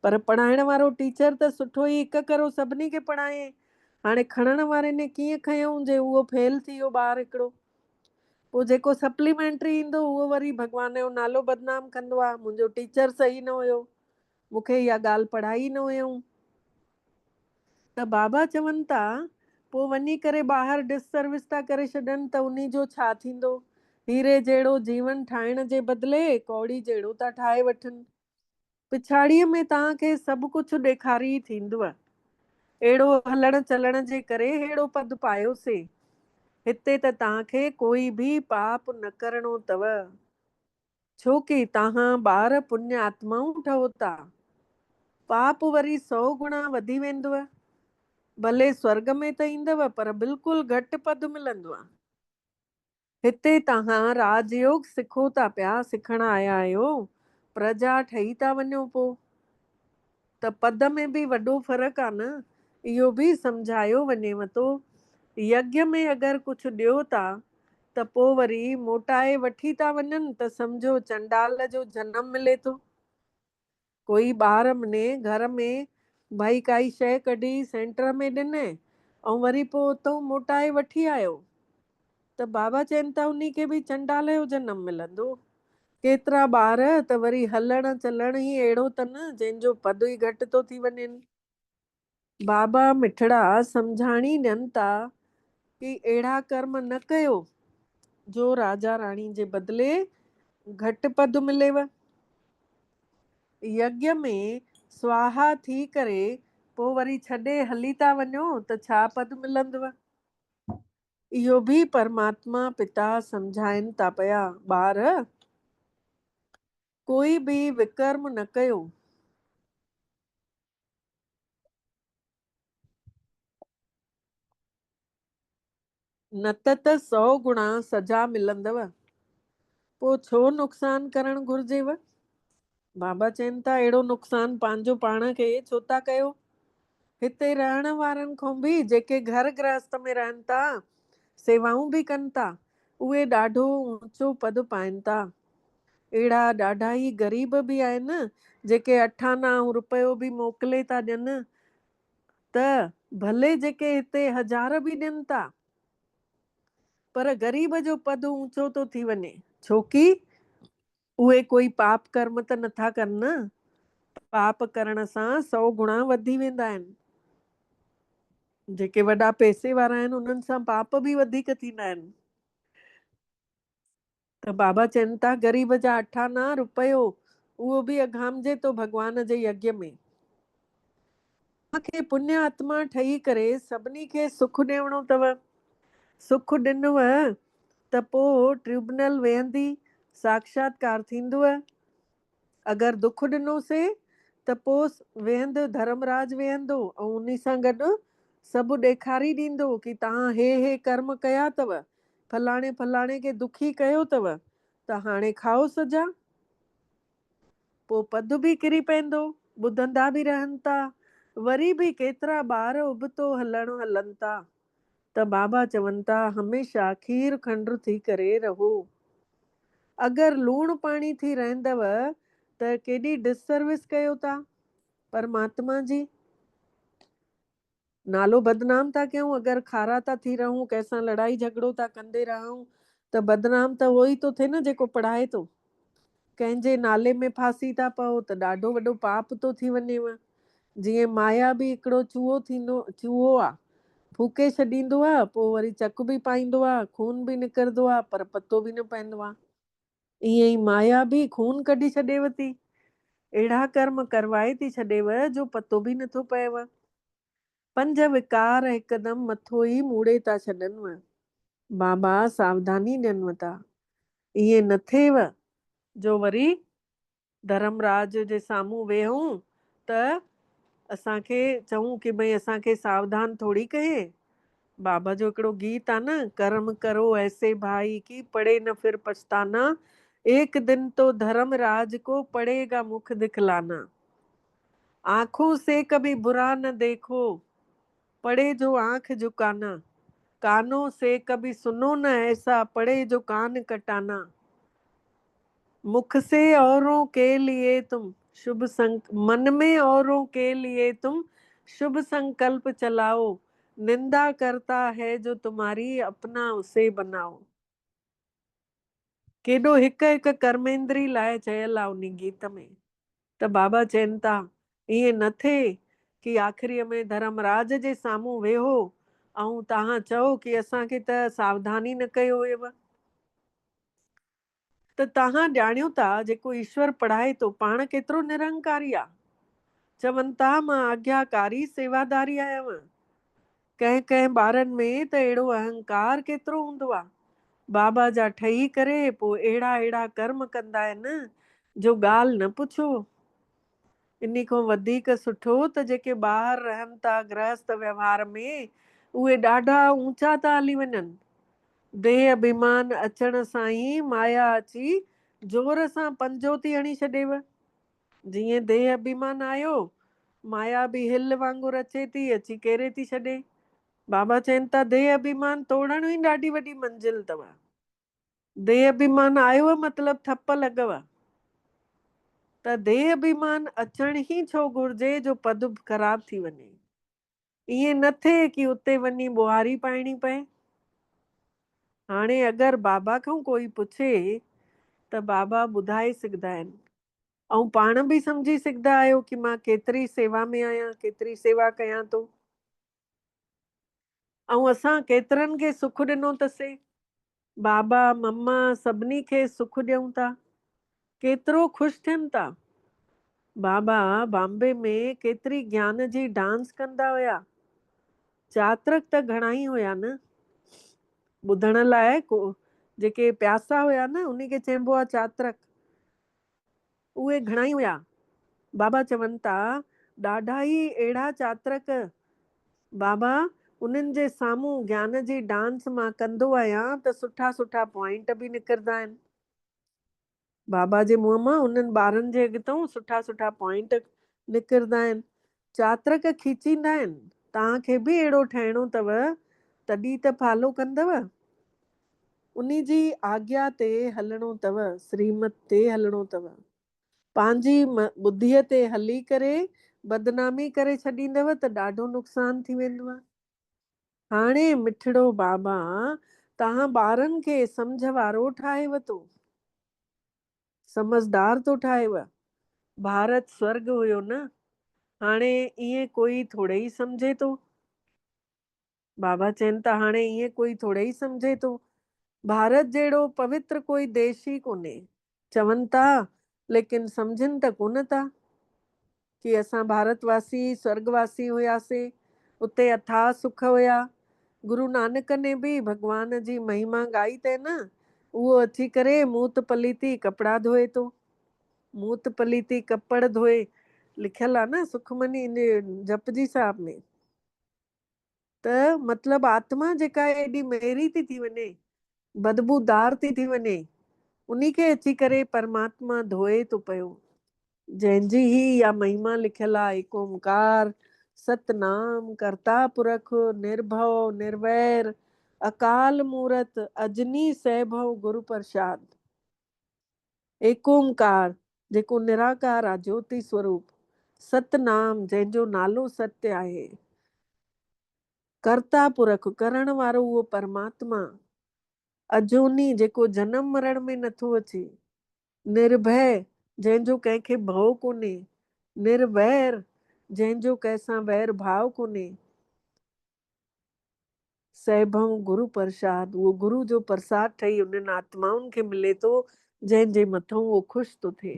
पर पढ़ाइण वारो टीचर त सुठो ई हिकु करो सभिनी खे पढ़ाए। हाणे खणण वारे ने कीअं खयो हुजे, उहो फेल थी वियो ॿार हिकिड़ो। पोइ जेको सप्लीमेंट्री ईंदो उहो वरी भॻवान जो नालो बदनाम कंदो आहे, मुंहिंजो टीचर सही न हुयो, मूंखे इहा ॻाल्हि पढ़ाई न हुयऊं। त बाबा चवनि था पोइ वञी करे ॿाहिरि डिससर्विस था करे छॾनि त उन जो छा थींदो? हीरे जहिड़ो जीवन ठाहिण जे बदिले कौड़ी जहिड़ो था ठाहे वठनि। पिछाड़ीअ में तव्हांखे सभु कुझु ॾेखारी थींदव। अहिड़ो हलण चलण जे करे अहिड़ो पद पायोसीं। हिते त तव्हांखे कोई बि पाप न करणो अथव, छोकी तव्हां ॿार पुण्य आत्माऊं ठहो था। पाप वरी 100 गुणा वधी वेंदव। भले स्वर्ग में त ईंदव पर बिल्कुलु घटि पद मिलंदो आहे। हिते तव्हां राजयोग सिखो था पिया, सिखण आया आहियो, प्रजा ठही था वञो। पोइ त पद में बि वॾो फ़र्क़ु आहे न, इहो बि सम्झायो वञेव थो। यज्ञ में अगरि कुझु ॾियो था त पोइ वरी मोटाए वठी था वञनि त सम्झो चंडाल जो जनम मिले थो। कोई ॿार ने घर में भाई काई शइ कढी सेंटर में ॾिने ऐं वरी पोइ उतां मोटाए वठी आयो त बाबा चवनि था उन खे बि चंडाल जो जनम मिलंदो। केतिरा ॿार त वरी हलण चलण ई अहिड़ो अथनि जंहिंजो पद ई घटि थो थी वञे। बाबा मिठड़ा सम्झाणी ॾियनि था कि अहिड़ा कर्म न कयो जो राजा राणी जे बदिले घटि पद मिलेव। यज्ञ में स्वाहा थी करे पोइ वरी छॾे हली था वञो त छा पद मिलंदव? इहो बि परमात्मा पिता सम्झाइनि था पिया, ॿार कोई बि विकर्म न कयो। न त 100 गुणा सजा मिलंदव। पोइ छो नुक़सान करणु घुरिजेव? बाबा चवनि था अहिड़ो नुक़सान पंहिंजो पाण खे छो था कयो? हिते रहण वारनि खां बि जेके घर गृहस्थ में रहनि था, सेवाऊं बि कनि था, उहे ॾाढो ऊचो पद पाइनि था। अहिड़ा ॾाढा ई ग़रीब बि आहिनि जेके 98 रुपयो बि मोकिले था ॾियनि, त भले जेके हिते 1000 बि ॾियनि था, पर ग़रीब जो पद ऊचो थो थी वञे, छोकी उहे कोई पाप कर्म त नथा कनि न। पाप करण सां 100 गुणा वधी वेंदा आहिनि। जेके वॾा पैसे वारा आहिनि उन्हनि सां पाप बि वधीक थींदा आहिनि। त बाबा चवनि था ग़रीब जा 98 रुपयो उहो बि अघामजे थो भॻवान जे यज्ञ में। तव्हांखे पुण्य आत्मा ठही करे सभिनी खे सुख ॾियणो अथव। सुख ॾिनव त पोइ ट्रिब्यूनल वेहंदी, साक्षात्कार थींदव। अगरि दुख ॾिनोसीं त पोइ वेहंदो धर्मराज वेहंदो ऐं उन सां गॾु सभु ॾेखारी ॾींदो कि तव्हां हे कर्म कया अथव, फलाणे फलाणे खे दुखी कयो अथव, त हाणे खाओ सजा। पोइ पद बि किरी पवंदो, ॿुधंदा बि रहनि था, वरी बि केतिरा ॿार उबतो हलनि था, त बाबा चवनि था हमेशह खीर खंडु थी करे रहो। अगरि लूणु पाणी थी रहंदव त केॾी डिससर्विस कयो था परमात्मा जी, नालो बदनाम था कयूं। अगरि खारा था थी रहूं, कंहिंसां लड़ाई झगड़ो था कंदे रहूं, त बदनाम त उहो ई थो थिए न जेको पढ़ाए थो। कंहिंजे नाले में फासी था पओ त ॾाढो वॾो पाप थो थी वञेव। जीअं माया बि हिकिड़ो चूहो आहे, फूके छॾींदो आहे, पोइ वरी चक बि पाईंदो आहे, खून बि निकिरंदो आहे, पर पतो बि न पवंदो आहे। ईअं ई माया बि खून कढी छॾेव थी, अहिड़ा कर्म करवाए थी छॾेव जो पतो बि नथो पएव। 5 विकार हिकदमि मथो ई मूड़े था छॾनिव। बाबा सावधानी ॾियनि था, ईअं न थिएव जो वरी धर्मराज जे साम्हूं वेहूं त असांखे चऊं कि भई असांखे सावधान थोड़ी कहे। बाबा जो हिकिड़ो गीत आहे न, कर्म करो ऐसे भाई की पड़े न फिर पछताना, एक दिन तो धर्मराज को पड़ेगा मुख दिखलाना। आंखों से कभी बुरा न देखो, पड़े जो आंख झुकाना, कानों से कभी सुनो न ऐसा, पड़े जो कान कटाना। मुख से औरों के लिए तुम मन में औरों के लिए तुम शुभ संकल्प चलाओ, निंदा करता है जो तुम्हारी अपना उसे बनाओ। केॾो हिक हिक कर्मेंद्री लाइ चयल आहे उन गीत में। त बाबा चवनि था ईअं न थिए कि आख़िरीअ में धर्मराज जे साम्हूं वेहो ऐं तव्हां चओ कि असांखे त सावधानी न कयो हुयव। त तव्हां ॼाणियो था जेको ईश्वर पढ़ाए थो पाण केतिरो निरंकारी आहे। चवनि था मां आज्ञाकारी सेवादारी आहियां। कंहिं कंहिं ॿारनि में त अहिड़ो अहंकार केतिरो हूंदो आहे, बाबा जा ठही करे पोइ अहिड़ा कर्म कंदा आहिनि जो ॻाल्हि न पुछो। इन खां वधीक सुठो त जेके ॿाहिरि रहनि था गृहस्थ व्यवहार में, उहे ॾाढा ऊंचा था हली वञनि। देह अभिमान अचण सां ई माया अची जोर सां पंजो थी हणी छॾेव। जीअं देह अभिमान आयो, माया बि हिल वांगुरु अचे थी, अची केरे थी छॾे। बाबा चवनि था देह अभिमान तोड़ण ई ॾाढी वॾी मंजिल अथव। देह अभिमान आयो मतिलबु थप लॻव, त देह अभिमान अचण ही छो घुर्जे जो पद ख़राब थी वञे। ईअं न थिए कि उते वञी ॿुहारी पाइणी पए। हाणे अगरि बाबा खां कोई पुछे त बाबा ॿुधाए सघंदा आहिनि, ऐं पाण बि सम्झी सघंदा आहियो कि मां केतिरी सेवा में आहियां, केतिरी सेवा कयां थो। ऐं असां केतिरनि खे सुख ॾिनो अथसीं। बाबा मम्मा सभिनी खे सुख ॾियूं था, केतिरो ख़ुशि थियनि था। बाबा बॉम्बे में केतिरी ज्ञान जी डांस कंदा हुया। चात्रक त घणा ई हुया न, ॿुधण लाइ जेके प्यासा हुया न उनखे चइबो आहे चात्रक। उहे घणा ई हुया। बाबा चवनि था ॾाढा ई अहिड़ा चात्रक। बाबा उन्हनि जे साम्हूं ज्ञान जी डांस मां कंदो आहियां त सुठा सुठा पॉइंट बि निकिरंदा आहिनि। बाबा जे मुंहं मां उन्हनि ॿारनि जे अॻितां सुठा सुठा पॉइंट निकिरंदा आहिनि। चात्रक खीचींदा आहिनि। तव्हांखे बि अहिड़ो ठहिणो अथव, तॾहिं त फॉलो कंदव। उन जी आज्ञा ते हलणो अथव, श्रीमत ते हलणो अथव। पंहिंजी बुद्धीअ ते हली करे बदनामी करे छॾींदव त ॾाढो नुक़सान थी वेंदव। हाणे मिठड़ो बाबा तव्हां ॿारनि खे सम्झ वारो ठाहेव थो, समझदार थो ठाहेव। भारत स्वर्ग हुयो न, हाणे ईअं कोई थोड़े ई सम्झे थो। बाबा चवनि था हाणे ईअं कोई थोड़े ई सम्झे थो। भारत जहिड़ो पवित्र कोई देश ई कोन्हे। चवनि था लेकिन सम्झनि त कोन था कि असां भारतवासी स्वर्गवासी हुयासीं, उते अथाह सुख हुया। गुरु नानक ने बि भगवान जी महिमा ॻाई अथई न, उहो अची करे मूत पलीती कपिड़ा धोए थो। मूत पलीती कपड़ धोए लिखियल आहे न सुखमनी इन जपजी साहिब में। त मतिलबु आत्मा जेका एॾी मेरी थी वञे, बदबूदार थी वञे, उन्ही खे अची करे परमात्मा धोए थो पियो, जंहिंजी ही इहा महिमा लिखियल आहे, एक ओंकार सतनाम करता पुरख निर्भव निर्वैर अकाल मूरत अजनी सैभव गुरु प्रसाद। एक ओंकार जेको निराकार आहे, ज्योति स्वरूप, सतनाम जंहिंजो नालो सत्य आहे, करता पुरख करण वारो उहो परमात्मा, अजोनी जेको जनम मरण में नथो अचे, निर्भय जंहिंजो कंहिंखे भउ कोन्हे, निर्वैर जंहिंजो कंहिंसां वैर भाव कोन्हे, सैभव गुरु प्रसाद उहो गुरु जो प्रसाद ठही उन्हनि आत्माउनि खे मिले थो जंहिंजे मथां उहो ख़ुशि थो थिए।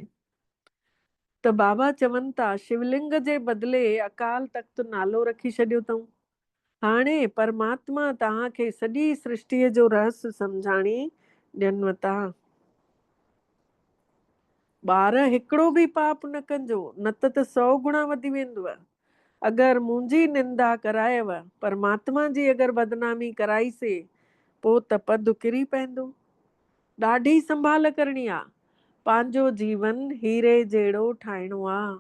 त बाबा चवनि था शिवलिंग जे बदिले अकाल तख्त नालो रखी छॾियो अथऊं। हाणे परमात्मा तव्हांखे सॼी सृष्टिअ जो रहस्य सम्झाणी ॾियनि था। ॿार हिकिड़ो बि पाप न कजो, न त 100 गुणा वधी वेंदव। अगरि मुंहिंजी निंदा करायव, परमात्मा जी अगरि बदनामी कराईसे, पोइ त पद किरी पवंदो। ॾाढी संभाल करणी आहे, पंहिंजो जीवन हीरे जहिड़ो ठाहिणो आहे,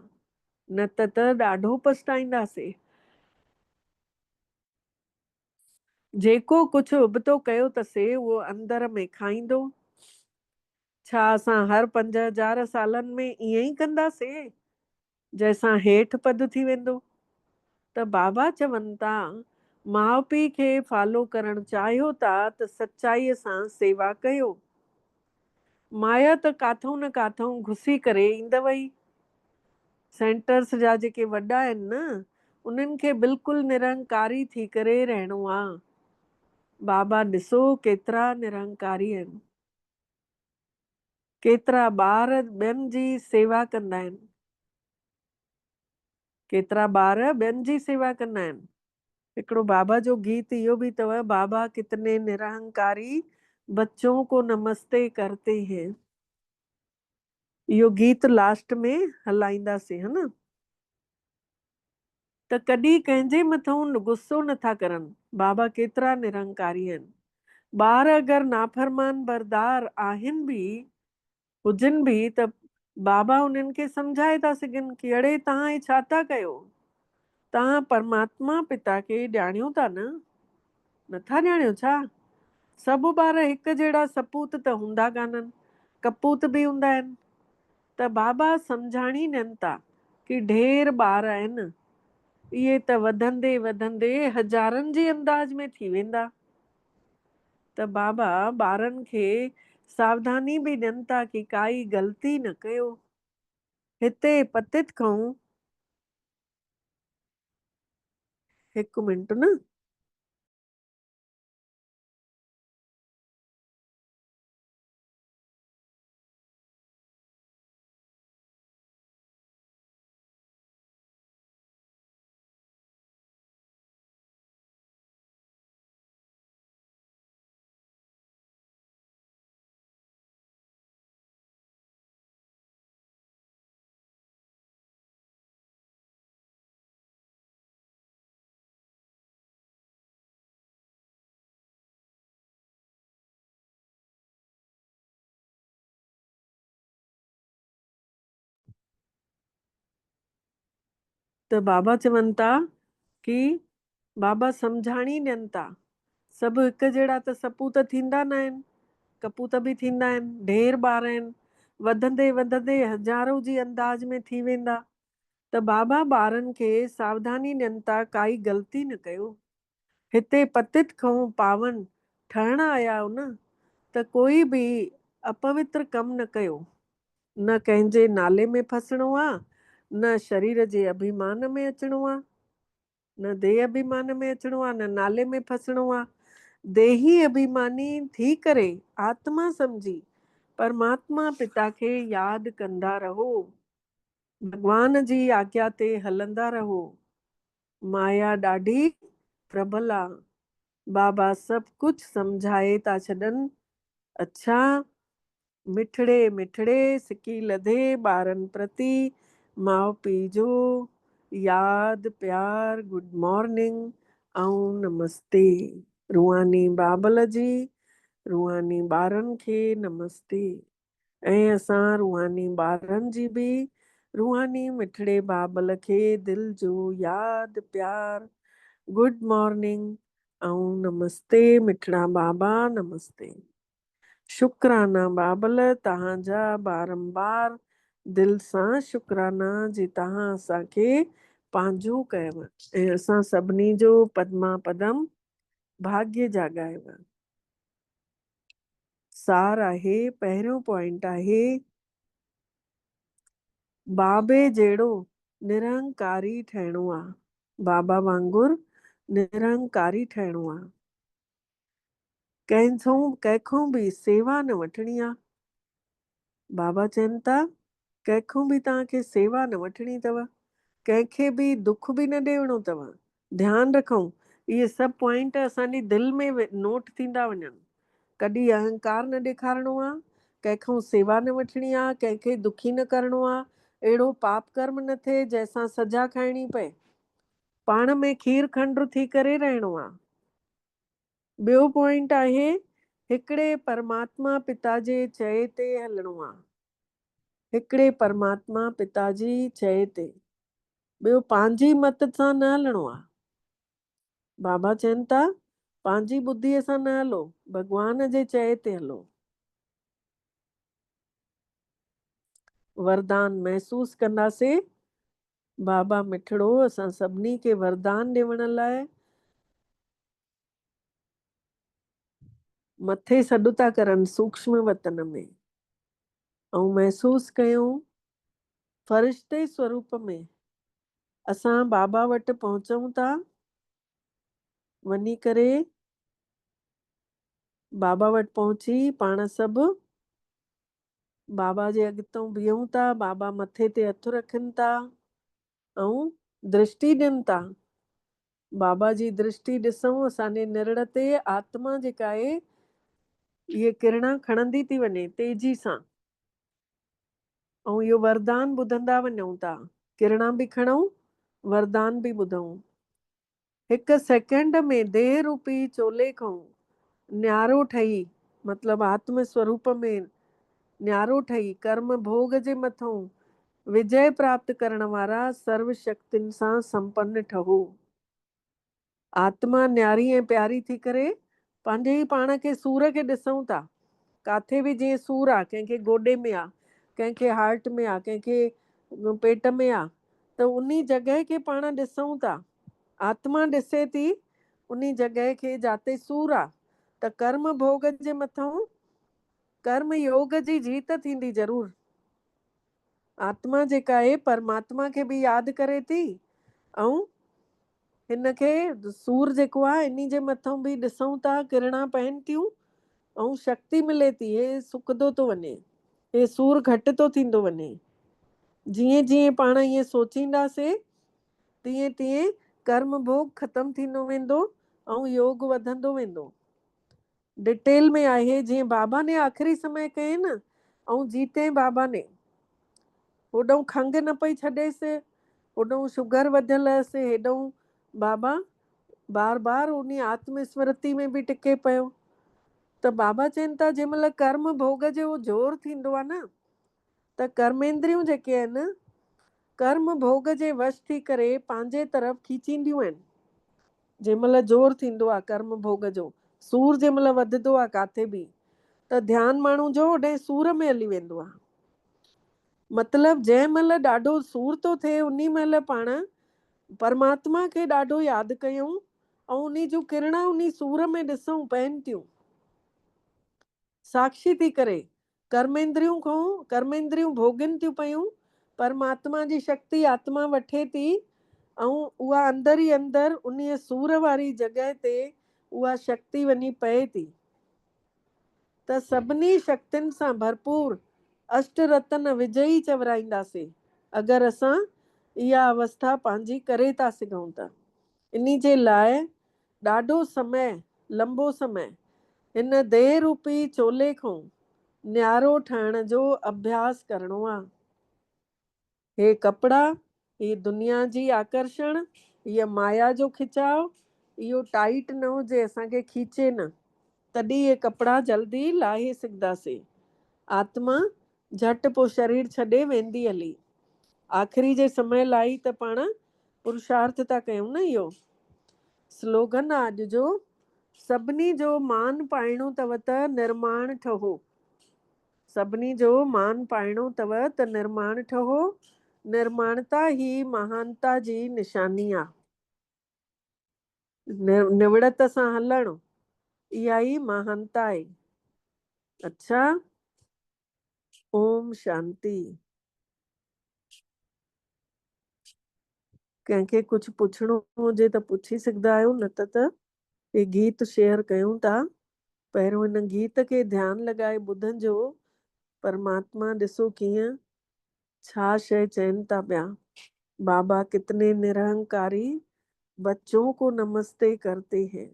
न त ॾाढो पछताईंदासीं। जेको कुझु उबतो कयो तसे उहो अंदर में खाईंदो। छा असां हर 5000 सालनि में ईअं ई कंदासीं जंहिंसां हेठि पद थी वेंदो? त बाबा चवनि था माउ पीउ खे फॉलो करणु चाहियो था त सचाईअ सां सेवा कयो। माया त काथों न काथों घुसी करे ईंदव ई। सेंटर्स जा जेके वॾा आहिनि न, उन्हनि खे बिल्कुलु निरंकारी थी करे रहणो आहे। बाबा ॾिसो केतिरा निरंकारी आहिनि, केतिरा ॿार ॿियनि जी सेवा कंदा आहिनि, केतिरा ॿार ॿियनि जी सेवा कंदा आहिनि। हिकिड़ो बाबा जो गीत इहो बि अथव, बाबा कितने निरहंकारी बच्चों को नमस्ते करते हैं। इहो गीत लास्ट में हलाईंदासीं, है न। त कॾहिं कंहिंजे मथां गुस्सो नथा करनि। बाबा केतिरा निरंकारी आहिनि। ॿार अगरि नाफ़रमान बरदार आहिनि बि, हुजनि बि, त बाबा उन्हनि खे सम्झाए था सघनि कि अड़े तव्हां छा था कयो, तव्हां परमात्मा पिता खे ॼाणियो था न, नथा ॼाणियो छा? सभु ॿार हिकु जहिड़ा सपूत त हूंदा कान्हनि, कपूत बि हूंदा आहिनि। त बाबा सम्झाणी ॾियनि था कि ढेर ॿार आहिनि, इहे त वधंदे वधंदे हज़ारनि जी अंदाज में थी वेंदा। त बाबा ॿारनि खे सावधानी बि ॾियनि था कि काई ग़लती न कयो। हिते पतित खां 1 मिंट न। त बाबा चवनि था कि बाबा सम्झाणी ॾियनि था, सभु हिकु जहिड़ा त सपूत थींदा न आहिनि, कपूत बि थींदा आहिनि। ढेर ॿार आहिनि, वधंदे वधंदे हज़ारों जी अंदाज में थी वेंदा। त बाबा ॿारनि खे सावधानी ॾियनि था काई ग़लती न कयो। हिते पतित खां पावन ठहण आया आहियो न, त कोई बि अपवित्र कमु न कयो। न कंहिंजे नाले में फसणो आहे, न शरीर जे अभिमान में अचणो आहे, न देह अभिमान में अचणो आहे, न नाले में फसणो आहे। देही अभिमानी थी करे आत्मा समझी परमात्मा पिता खे यादि कंदा रहो, भगवान जी आज्ञा ते हलंदा रहो। माया ॾाढी प्रबल आहे, बाबा सभु कुझु सम्झाए था छॾनि। अच्छा, मिठड़े मिठड़े सिकी लधे ॿारनि प्रति माउ पीउ जो यादि प्यार, गुड मॉर्निंग, ऐं नमस्ते रूहानी बाबल जी, रूहानी ॿारनि खे नमस्ते। ऐं असां रूहानी ॿारनि जी बि रूहानी मिठड़े बाबल खे दिलि जो यादि प्यार गुड मॉर्निंग ऐं नमस्ते मिठड़ा बाबा नमस्ते। शुक्राना बाबल तव्हांजा बारंबार दिलि सां शुक्राना जी तव्हां असांखे पंहिंजो कयव ऐं असां सभिनी जो पदमा पदम भाग्य जाॻायव। सार आहे, पहिरियों पॉइंट आहे बाबे जहिड़ो निरंकारी ठहिणो आहे, बाबा वांगुरु निरंकारी ठहिणो आहे। कंहिंखों बि सेवा न वठणी आहे। बाबा चवनि था कंहिंखों बि तव्हांखे सेवा न वठणी अथव, कंहिंखे बि दुख बि न ॾियणो अथव। ध्यानु रखूं इहे सभु पॉइंट असांजी दिलि में नोट थींदा वञनि। कॾहिं अहंकार न ॾेखारिणो आहे, कंहिंखों सेवा न वठणी आहे, कंहिंखे दुखी न करिणो आहे, अहिड़ो पाप कर्म न थिए जंहिंसां सजा खाइणी पए। पाण में खीर खंडु थी करे रहणो आहे। ॿियो पॉइंट आहे हिकिड़े परमात्मा पिता जे चए ते हलणो आहे। हिकिड़े परमात्मा पिता जी चए ते, ॿियो पंहिंजी मत सां न हलणो आहे। बाबा चवनि था पंहिंजी बुद्धीअ सां न हलो, भॻवान जे चए ते हलो। वरदान महसूस कंदासीं। बाबा मिठड़ो असां सभिनी खे वरदान ॾियण लाइ मथे सॾु था करनि सूक्ष्म वतन में, ऐं महसूस कयूं फ़रिश्ते स्वरूप में असां बाबा वटि पहुचूं था। वञी करे बाबा वटि पहुची पाण सभु बाबा जे अॻितों बीहूं था। बाबा मथे ते हथु रखनि था ऐं दृष्टि ॾियनि था। बाबा जी दृष्टि ॾिसूं असांजे निरड़ ते आत्मा जेका आहे इहे किरणा खणंदी थी वञे तेजी सां, ऐं इहो वरदान ॿुधंदा वञूं था। किरणा बि खणूं, वरदान बि ॿुधूं। हिकु सेकेंड में देह रूपी चोले खां न्यारो ठही, मतिलबु आत्म स्वरूप में न्यारो ठही कर्म भोग जे मथां विजय प्राप्त करण वारा सर्व शक्तियुनि सां संपन्न ठहो। आत्मा न्यारी ऐं प्यारी थी करे पंहिंजे ई पाण खे सूर खे ॾिसूं था। काथे बि जीअं सूर आहे, कंहिंखे गोॾे में आहे, कंहिंखे हार्ट में आहे, कंहिंखे पेट में आहे, त उन जॻह खे पाण ॾिसूं था। आत्मा ॾिसे थी उन जॻह खे जाते सूर आहे, त कर्म भोग जे मथां कर्म योग जी जीत थींदी ज़रूरु। आत्मा जेका आहे परमात्मा खे बि यादि करे थी ऐं हिनखे सूर जेको आहे इन जे मथां बि ॾिसूं था किरणा पवनि थियूं ऐं शक्ति मिले थी। हे सुकंदो थो वञे, हे सूर घटि थो थींदो वञे। जीअं जीअं पाण ईअं सोचींदासीं तीअं तीअं कर्म भोग ख़तमु थींदो वेंदो ऐं योग वधंदो वेंदो। डिटेल में आहे जीअं बाबा ने आख़िरी समय कए न, ऐं जीते बाबा ने होॾो खंघि न पई छॾेसि, होॾो शुगर वधियल हुअसि, हेॾो बाबा बार बार उन आत्मस्मृति में बि टिके पियो। त बाबा चवनि था जंहिं महिल कर्म भोग जो ज़ोर थींदो आहे न, त कर्मेंद्रियूं जेके आहिनि कर्म भोग जे वश थी करे पंहिंजे तरफ़ खीचींदियूं आहिनि। जंहिं महिल ज़ोर थींदो आहे कर्म भोग जो, सूर जंहिं महिल वधंदो आहे काथे बि, त ध्यानु माण्हू जो होॾे सूर में हली वेंदो आहे। मतिलबु जंहिं महिल ॾाढो सूर थो थिए उन महिल पाण परमात्मा खे ॾाढो यादि कयूं ऐं उन जूं किरणा उन सूर में ॾिसूं पवनि थियूं। साक्षी थी करे कर्मेंद्रियूं भोगनि थियूं पयूं, परमात्मा जी शक्ति आत्मा वठे थी ऐं उहा अंदरि ई अंदरि उन सूर वारी जॻह ते उहा शक्ति वञी पए थी। त सभिनी शक्तियुनि सां भरपूर अष्ट रतन विजयी चवराईंदासीं अगरि असां इहा अवस्था पंहिंजी करे था सघूं त। इन जे लाइ ॾाढो समय, लंबो समय हिन देह रूपी चोले खां न्यारो ठहिण जो अभ्यास करिणो आहे। हे कपिड़ा, ही दुनिया जी आकर्षण, हीअ माया जो खिचाव, इहो टाइट न हुजे, असांखे खींचे न, तॾहिं इहे कपिड़ा जल्दी लाहे सघंदासीं। आत्मा झटि पोइ शरीर छॾे वेंदी हली। आख़िरी जे समय लाइ त पाण पुरुषार्थ था कयूं न। इहो स्लोगन आहे अॼु जो, सभिनी जो मान पाइणो अथव त निर्माण ठहो। सभिनी जो मान पाइणो अथव त निर्माण ठहो। निर्माणता ही महानता जी निशानी आहे। निवड़त सां हलणु, इहा ई महानता आहे। अच्छा, ओम शांति। कंहिंखे कुझु पुछणो हुजे त पुछी सघंदा आहियो, न त हे गीत शेयर कयूं था। पहिरियों हिन गीत खे ध्यानु लॻाए ॿुधंजो। परमात्मा ॾिसो कीअं छा शइ चवनि था पिया। बाबा कितने निरहंकारी बच्चों को नमस्ते करते हैं।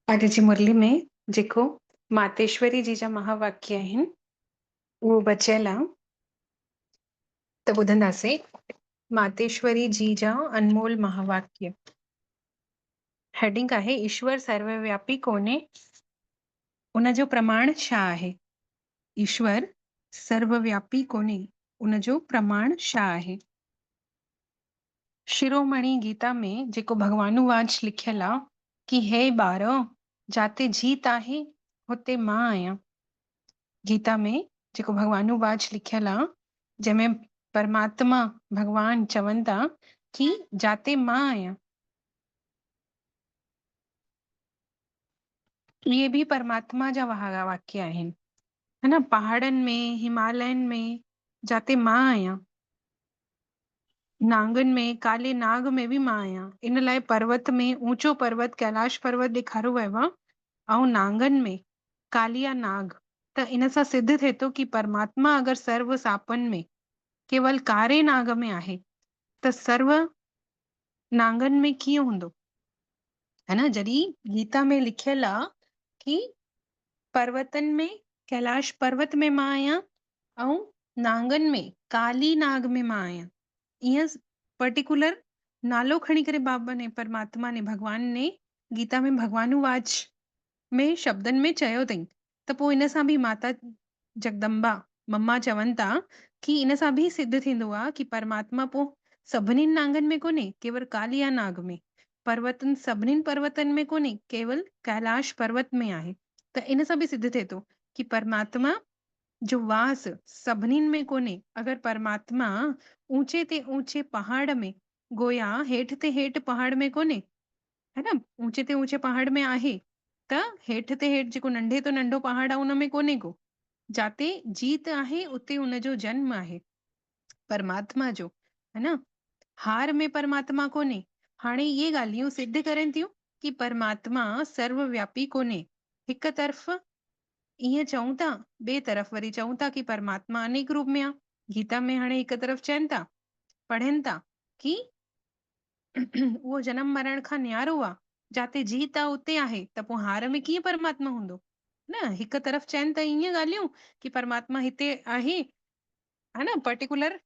अॼु जी मुरली में जेको मातेश्वरी जी जा महावाक्य आहिनि उहो बचियल आहे, त ॿुधंदासीं। मातेश्वरी जी जा अनमोल महावाक्य। हेडिंग आहे ईश्वर सर्वव्यापी कोन्हे, उन जो प्रमाण छा आहे। ईश्वर सर्वव्यापी कोन्हे, उन जो प्रमाण छा आहे। शिरोमणि गीता में जेको भगवानुवाच लिखियल आहे कि हे ॿार, जाते जीत आहे हुते मां आहियां। गीता में जेको भगवानुवाच लिखियल आहे, जंहिंमें परमात्मा भगवान चवनि था कि जाते मां आहियां। इहे बि परमात्मा जा वाक्य आहिनि, है न। पहाड़नि में, हिमालयनि में जाते मां आहियां। नांगनि में, काले नाग में बि मां आहियां। इन लाइ पर्वत में, ऊंचो पर्वत कैलाश पर्वत ॾेखारियो वियो आहे, ऐं नांगनि में कालिया नाग। त इन सां सिद्ध थिए थो कि परमात्मा अगरि सर्व सापनि में केवल कारे नाग में आहे त सर्व नांगनि में कीअं हूंदो, है न। जॾहिं गीता में लिखियल आहे कि पर्वतनि में, कैलाश पर्वत में मां आहियां, ऐं नांगनि में, काली नाग में मां आहियां। ईअं पर्टिकुलर नालो खणी करे बाबा ने, परमात्मा ने, भगवान ने गीता में भगवानुवाच में शब्दनि में चयो अथई। त पोइ इन सां बि माता जगदम्बा मम्मा चवनि था कि इन सां बि सिद्ध थींदो आहे कि परमात्मा पोइ सभिनी नांगनि में कोन्हे, केवल कालिया नाग में। पर्वतनि, सभिनी पर्वतनि में कोन्हे, केवल कैलाश पर्वत में आहे। त इन सां बि सिद्ध थिए थो कि परमात्मा जो वास सभिनीनि में कोन्हे। अगरि परमात्मा ऊंचे ते ऊंचे पहाड़ में गोया हेठि ते हेठि पहाड़ में कोन्हे, है न। ऊंचे ते ऊंचे पहाड़ में आहे त हेठि ते हेठि जेको नंढे तो नंढो पहाड़ आहे उन में कोन्हे को। जाते जीत आहे उते उनजो जन्म आहे परमात्मा जो, है न। हार में परमात्मा कोन्हे। हाणे इहे ॻाल्हियूं सिद्ध करनि थियूं कि परमात्मा सर्वव्यापी कोन्हे। हिकु तरफ़ ईअं चऊं था, ॿिए तरफ़ वरी चऊं था कि परमात्मा अनेक रूप में आहे। गीता में हाणे हिकु तरफ़ चवनि था, पढ़नि था कि उहो जनम मरण खां न्यारो आहे, जाते जीत आहे उते आहे, त पोइ हार में कीअं परमात्मा हूंदो न। हिकु तरफ़ चवनि था ईअं ॻाल्हियूं कि परमात्मा हिते आहे, है न। पर्टिकुलर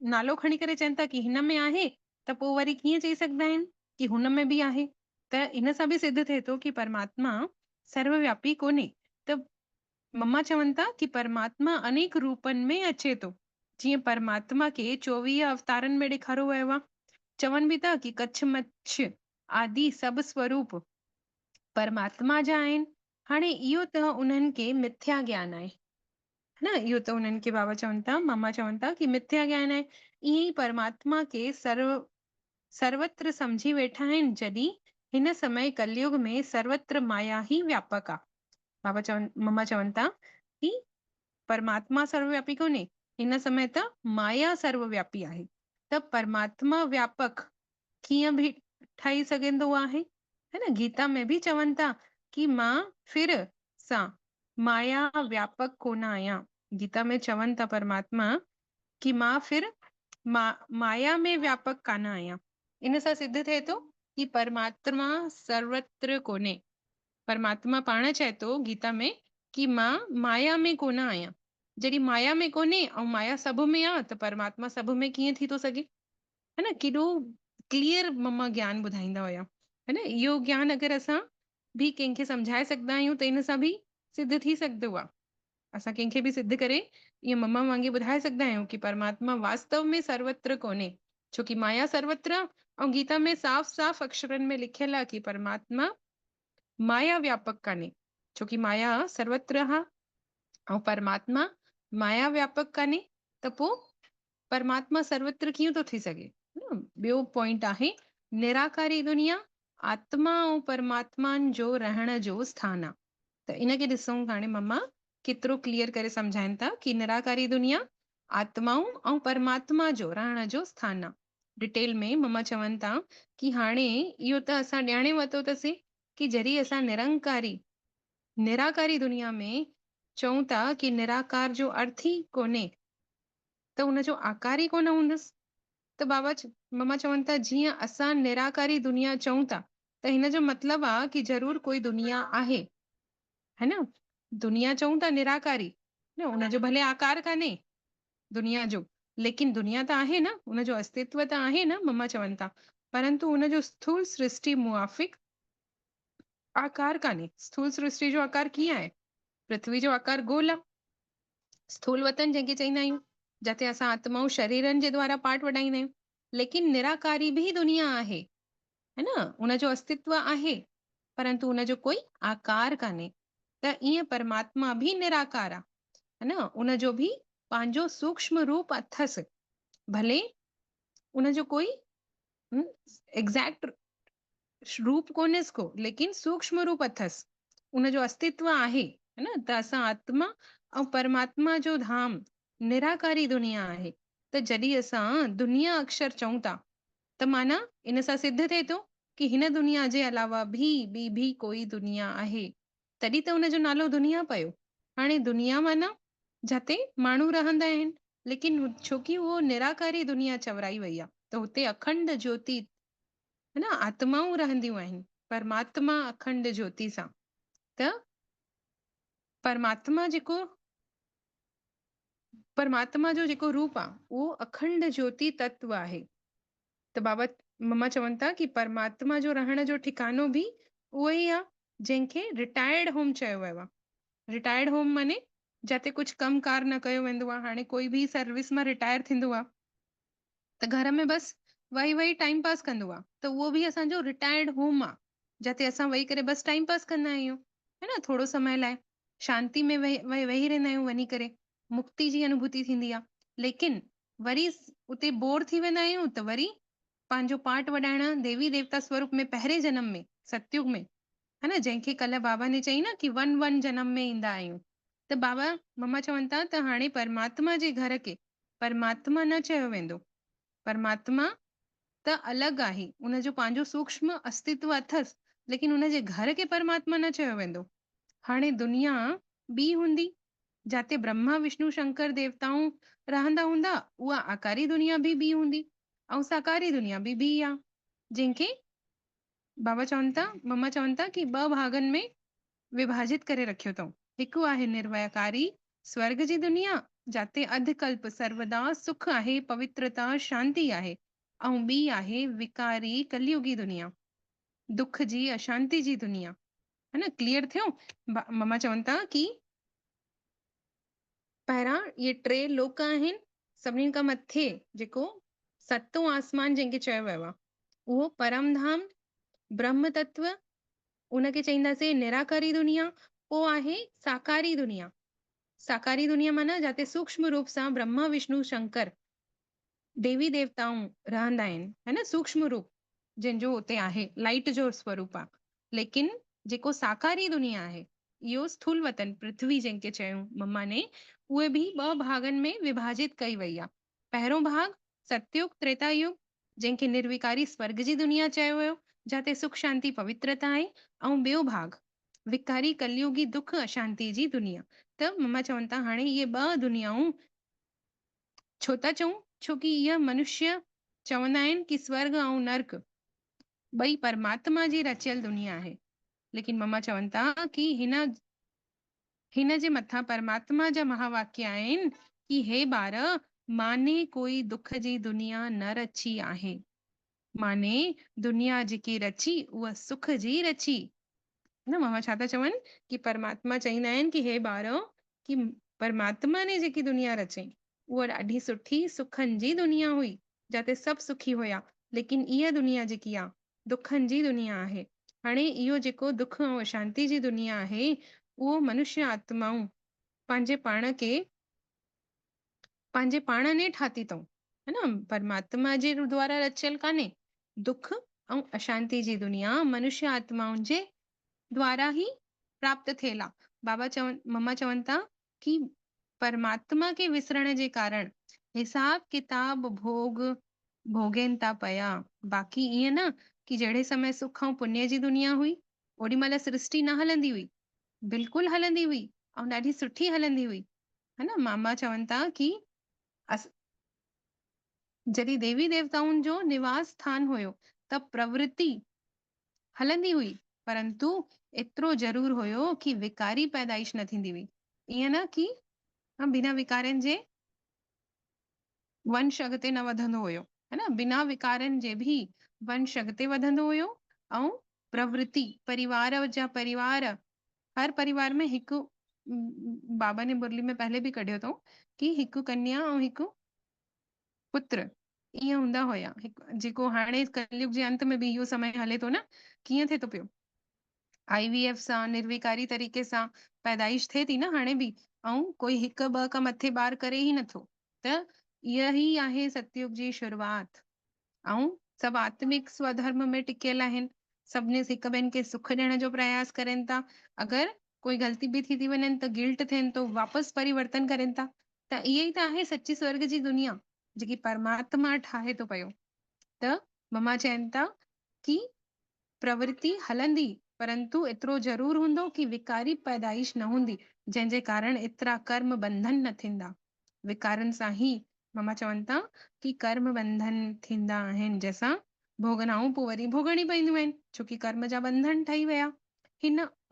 नालो खणी करे चवनि था कि हिन में आहे, त पोइ वरी कीअं चई सघंदा आहिनि कि हुन में बि आहे। त इन सां बि सिद्ध थिए थो कि परमात्मा सर्वव्यापी कोन्हे। त मम्मा चवनि था कि परमात्मा अनेक रूपनि में अचे थो। जीअं परमात्मा खे 24 अवतारनि में ॾेखारियो वियो आहे। चवनि बि था कि कच्छ मच्छ आदि सभु स्वरूप परमात्मा जा आहिनि। हाणे इहो त उन्हनि खे मिथ्या ज्ञान आहे न। इहो त उन्हनि खे बाबा चवनि था, मम्मा चवनि था कि मिथ्या ज्ञान आहे। ईअं ई परमात्मा खे सर्वत्र समझी वेठा आहिनि, जॾहिं हिन समय कलयुग में सर्वत्र माया ही व्यापक आहे। बाबा चवनि, मम्मा चवनि था कि परमात्मा सर्वव्यापी कोन्हे, हिन समय त माया सर्वव्यापी आहे। त परमात्मा व्यापक कीअं बि ठही सघंदो आहे, है न। गीता में बि चवनि था कि मां फिर सां माया व्यापक कोन आहियां। गीता में चवनि था परमात्मा कि मां फिर माया में व्यापक कान आहियां। इन सां सिद्ध थिए थो कि परमात्मा सर्वत्र कोन्हे। परमात्मा पाण चए थो गीता में कि मां माया में कोन आहियां। जॾहिं माया में कोन्हे ऐं माया सभ में आहे त परमात्मा सभ में कीअं थी थो सघे। है न, केॾो क्लियर मम्मा ज्ञान ॿुधाईंदा हुया, है न। इहो ज्ञान अगरि असां भी कंहिंखे सम्झाए सघंदा आहियूं त इन सां बि सिद्ध थी सघंदो आहे। असां कंहिंखे बि सिद्ध करे ईअं मम्मा वांगुरु ॿुधाए सघंदा आहियूं कि परमात्मा वास्तव में सर्वत्र कोन्हे, छोकी माया सर्वत्र आहे। ऐं गीता में साफ़ साफ़ अक्षरनि में लिखियल आहे कि परमात्मा माया व्यापक कान्हे, छोकी माया सर्वत्र आहे ऐं परमात्मा माया व्यापक कान्हे, त पोइ परमात्मा सर्वत्र कीअं थो थी सघे। ॿियो पॉइंट आहे निराकारी दुनिया आत्मा ऐं परमात्मा जो रहण जो स्थान आहे। त इनखे ॾिसूं हाणे मम्मा केतिरो क्लियर करे सम्झाइनि था कि निराकारी दुनिया आत्माऊं ऐं परमात्मा जो रहण जो स्थान आहे। डिटेल में मम्मा चवनि था कि हाणे इहो त असां ॼाणे वरितो अथसीं कि जॾहिं असां निराकारी दुनिया में चऊं था कि निराकार जो अर्थ ई कोन्हे, त हुनजो आकार ई कोन हूंदसि। त मम्मा चवनि था जीअं असां निराकारी दुनिया चऊं था त हिन जो मतिलबु आहे कि ज़रूर कोई दुनिया आहे, है न। दुनिया चऊं था निराकारी, न हुनजो भले आकार कान्हे दुनिया जो, लेकिन दुनिया त आहे न, हुनजो अस्तित्व त आहे न, मम्मा चवनि था। परंतु हुनजो स्थूल सृष्टि मुआफ़िक आकार कान्हे। स्थूल सृष्टि जो आकार कीअं आहे? पृथ्वी जो आकार गोल आहे, स्थूल वतन जंहिंखे चईंदा आहियूं, जिते असां आत्माऊं शरीरनि जे द्वारा पार्ट वॾाईंदा आहियूं। लेकिन निराकारी भी दुनिया आहे, है न, हुनजो अस्तित्व आहे, परंतु हुनजो कोई आकार कान्हे। त ईअं परमात्मा भी निराकार आहे, है न, उनजो भी पंहिंजो सूक्ष्म रूप अथसि, भले उनजो कोई एग्जैक्ट रूप कोन्हेसि को, लेकिन सूक्ष्म रूप अथसि, उनजो अस्तित्व आहे, है न। त असां आत्मा ऐं परमात्मा जो धाम निराकारी दुनिया आहे। त जॾहिं असां दुनिया अक्षर चऊं था त माना इन सां सिद्ध थिए थो कि हिन दुनिया जे अलावा भी कोई दुनिया आहे, तॾहिं त हुनजो नालो दुनिया पियो। हाणे दुनिया माना जिते माण्हू रहंदा आहिनि, लेकिन छोकी उहो निराकारी दुनिया चवराई वई आहे, त हुते अखंड ज्योति, है न, आत्माऊं रहंदियूं आहिनि, परमात्मा अखंड ज्योति सां। त परमात्मा जो जेको रूप आहे उहो अखंड ज्योति तत्व आहे। त मम्मा चवनि था कि परमात्मा जो रहण जो ठिकानो भी उहो ई आहे जंहिंखे रिटायर्ड होम चयो वियो आहे। रिटायर्ड होम माने जिते कुझु कमु कार न कयो वेंदो आहे। हाणे कोई भी सर्विस मां रिटायर थींदो आहे त घर में बसि वेही टाइम पास कंदो आहे, त उहो भी असांजो रिटायर्ड होम आहे, जिते असां वेही करे बसि टाइम पास कंदा आहियूं, है न, थोरो समय लाइ शांति में वेही रहंदा आहियूं, वञी करे मुक्ति जी अनुभूति थींदी आहे। लेकिन वरी उते बोर थी वेंदा आहियूं त वरी पंहिंजो पाठ वॾाइण देवी देवता स्वरूप में पहिरें जन्म में सतयुग में, है न, जंहिंखे कल्ह बाबा ने चई न कि वन जन्म में ईंदा आहियूं। त मम्मा चवनि था त हाणे परमात्मा जे घर खे परमात्मा न चयो वेंदो, परमात्मा त अलॻि आहे, उनजो पंहिंजो सूक्ष्म अस्तित्व अथसि, लेकिन उनजे घर खे परमात्मा न चयो वेंदो। हाणे दुनिया ॿी हूंदी जिते ब्रह्मा विष्णु शंकर देवताऊं रहंदा हूंदा, उहा आकारी दुनिया भी ॿी हूंदी, ऐं साकारी दुनिया भी ॿी आहे, जंहिंखे मम्मा चवनि था कि 2 भागनि में विभाजित करे रखियो अथऊं। हिकु आहे निर्वयकारी स्वर्ग जी दुनिया, जिते अधकल्प सर्वदा सुख आहे, पवित्रता शांति आहे, ऐं ॿी आहे विकारी कलयुगी दुनिया, दुख जी अशांति जी दुनिया, है न। क्लियर थियो? मम्मा चवनि था कि पहिरां ये 3 लोक आहिनि, सभिनीनि खां मथे जेको सतों आसमान जंहिंखे चयो वियो आहे उहो परम धाम ब्रह्म तत्व, उनखे चईंदासीं निराकारी दुनिया। पोइ आहे साकारी दुनिया। साकारी दुनिया माना जिते सूक्ष्म रूप सां ब्रह्मा विष्णु शंकर देवी देवताऊं रहंदा आहिनि, है न, सूक्ष्म रूप जंहिंजो उते आहे, लाइट जो स्वरूप आहे। लेकिन जेको साकारी दुनिया आहे, इहो स्थूल वतन पृथ्वी जंहिंखे चयूं मम्मा ने, उहे भी 2 भागनि में विभाजित कई वई आहे। पहिरों भाग सतयुग त्रेता युग, जंहिंखे निर्विकारी स्वर्ग जी दुनिया चयो वियो, जिते सुख शांति पवित्रता आहे, ऐं ॿियो भाग विकारी कलयुगी दुख अशांति जी दुनिया। त मम्मा चवनि था हाणे इहे 2 दुनियाऊं छो था चऊं, छोकी इहा मनुष्य चवंदा आहिनि कि स्वर्ग ऐं नर्क ॿई परमात्मा जी रचियल दुनिया आहे। लेकिन मम्मा चवनि था कि हिन जे मथां परमात्मा जा महावाक्य आहिनि कि हे ॿार, माने कोई दुख जी दुनिया न रची आहे। माने दुनिया जेकी रची उहा सुख जी रची। न मामा छा था चवनि कि परमात्मा चईंदा आहिनि कि हे ॿारो कि परमात्मा ने जेकी दुनिया रचई उहा ॾाढी सुठी सुखनि जी दुनिया हुई, जिते सभु सुखी हुया। लेकिन इहा दुनिया जेकी आहे दुखनि जी दुनिया आहे। हाणे इहो जेको दुख ऐं अशांति जी दुनिया आहे उहो मनुष्य आत्माऊं पंहिंजे पाण खे पंहिंजे पाण ने ठाती अथऊं, है न, परमात्मा जे द्वारा रचियल कान्हे। दुख ऐं अशांति जी दुनिया मनुष्य आत्माउनि जे द्वारा ही प्राप्त थियल आहे। बाबा चवन मम्मा चवनि था कि परमात्मा खे विसरण जे कारण हिसाब किताब भोगनि था पिया। बाक़ी ईअं न कि जहिड़े समय सुख ऐं पुण्य जी दुनिया हुई ओॾी महिल सृष्टि न हलंदी हुई, बिल्कुलु हलंदी हुई ऐं ॾाढी सुठी हलंदी हुई, है न। मामा चवनि था कि जॾहिं देवी देवताउनि जो निवास स्थान हुयो त प्रवृत्ति हलंदी हुई, परंतु एतिरो ज़रूर हुयो कि विकारी पैदाइश न थींदी हुई। ईअं न कि बिना विकारनि जे वंश अॻिते न वधंदो हुयो, है न, बिना विकारनि जे बि वंश अॻिते वधंदो हुयो। ऐं प्रवृत्ति परिवार हर परिवार में हिकु बाबा ने मुरली में पहले बि कढियो अथऊं कि हिकु कन्या ऐं हिकु पुत्र ईअं हूंदा हुया। जेको हाणे कलयुग जे अंत में बि इहो समय हले थो न, कीअं थिए थो पियो, IVF सां निर्विकारी तरीक़े सां पैदाइश थिए थी न हाणे बि, ऐं कोई हिकु ॿ खां मथे ॿार करे ई नथो। त इहा ई आहे सतयुग जी शुरूआत। ऐं सभु आत्मिक स्वधर्म में टिकियल आहिनि, सभिनी हिक ॿियनि खे सुख ॾियण जो प्रयास करनि था। अगरि कोई ग़लती बि थी वञनि त गिल्ट थियनि तो, वापसि परिवर्तन करनि था। त इहे ई त आहे सची स्वर्ग जी दुनिया जेकी परमात्मा ठाहे थो पियो। त मम्मा चवनि था कि प्रवृत्ति हलंदी, परंतु एतिरो ज़रूर हूंदो कि विकारी पैदाइश न हूंदी, जंहिंजे कारण एतिरा कर्म बंधन न थींदा। विकारनि सां ई मम्मा चवनि था कि कर्म बंधन थींदा आहिनि, जंहिंसां भोगनाऊं पोइ वरी भोगणी पवंदियूं आहिनि, छोकी कर्म जा बंधन ठही विया।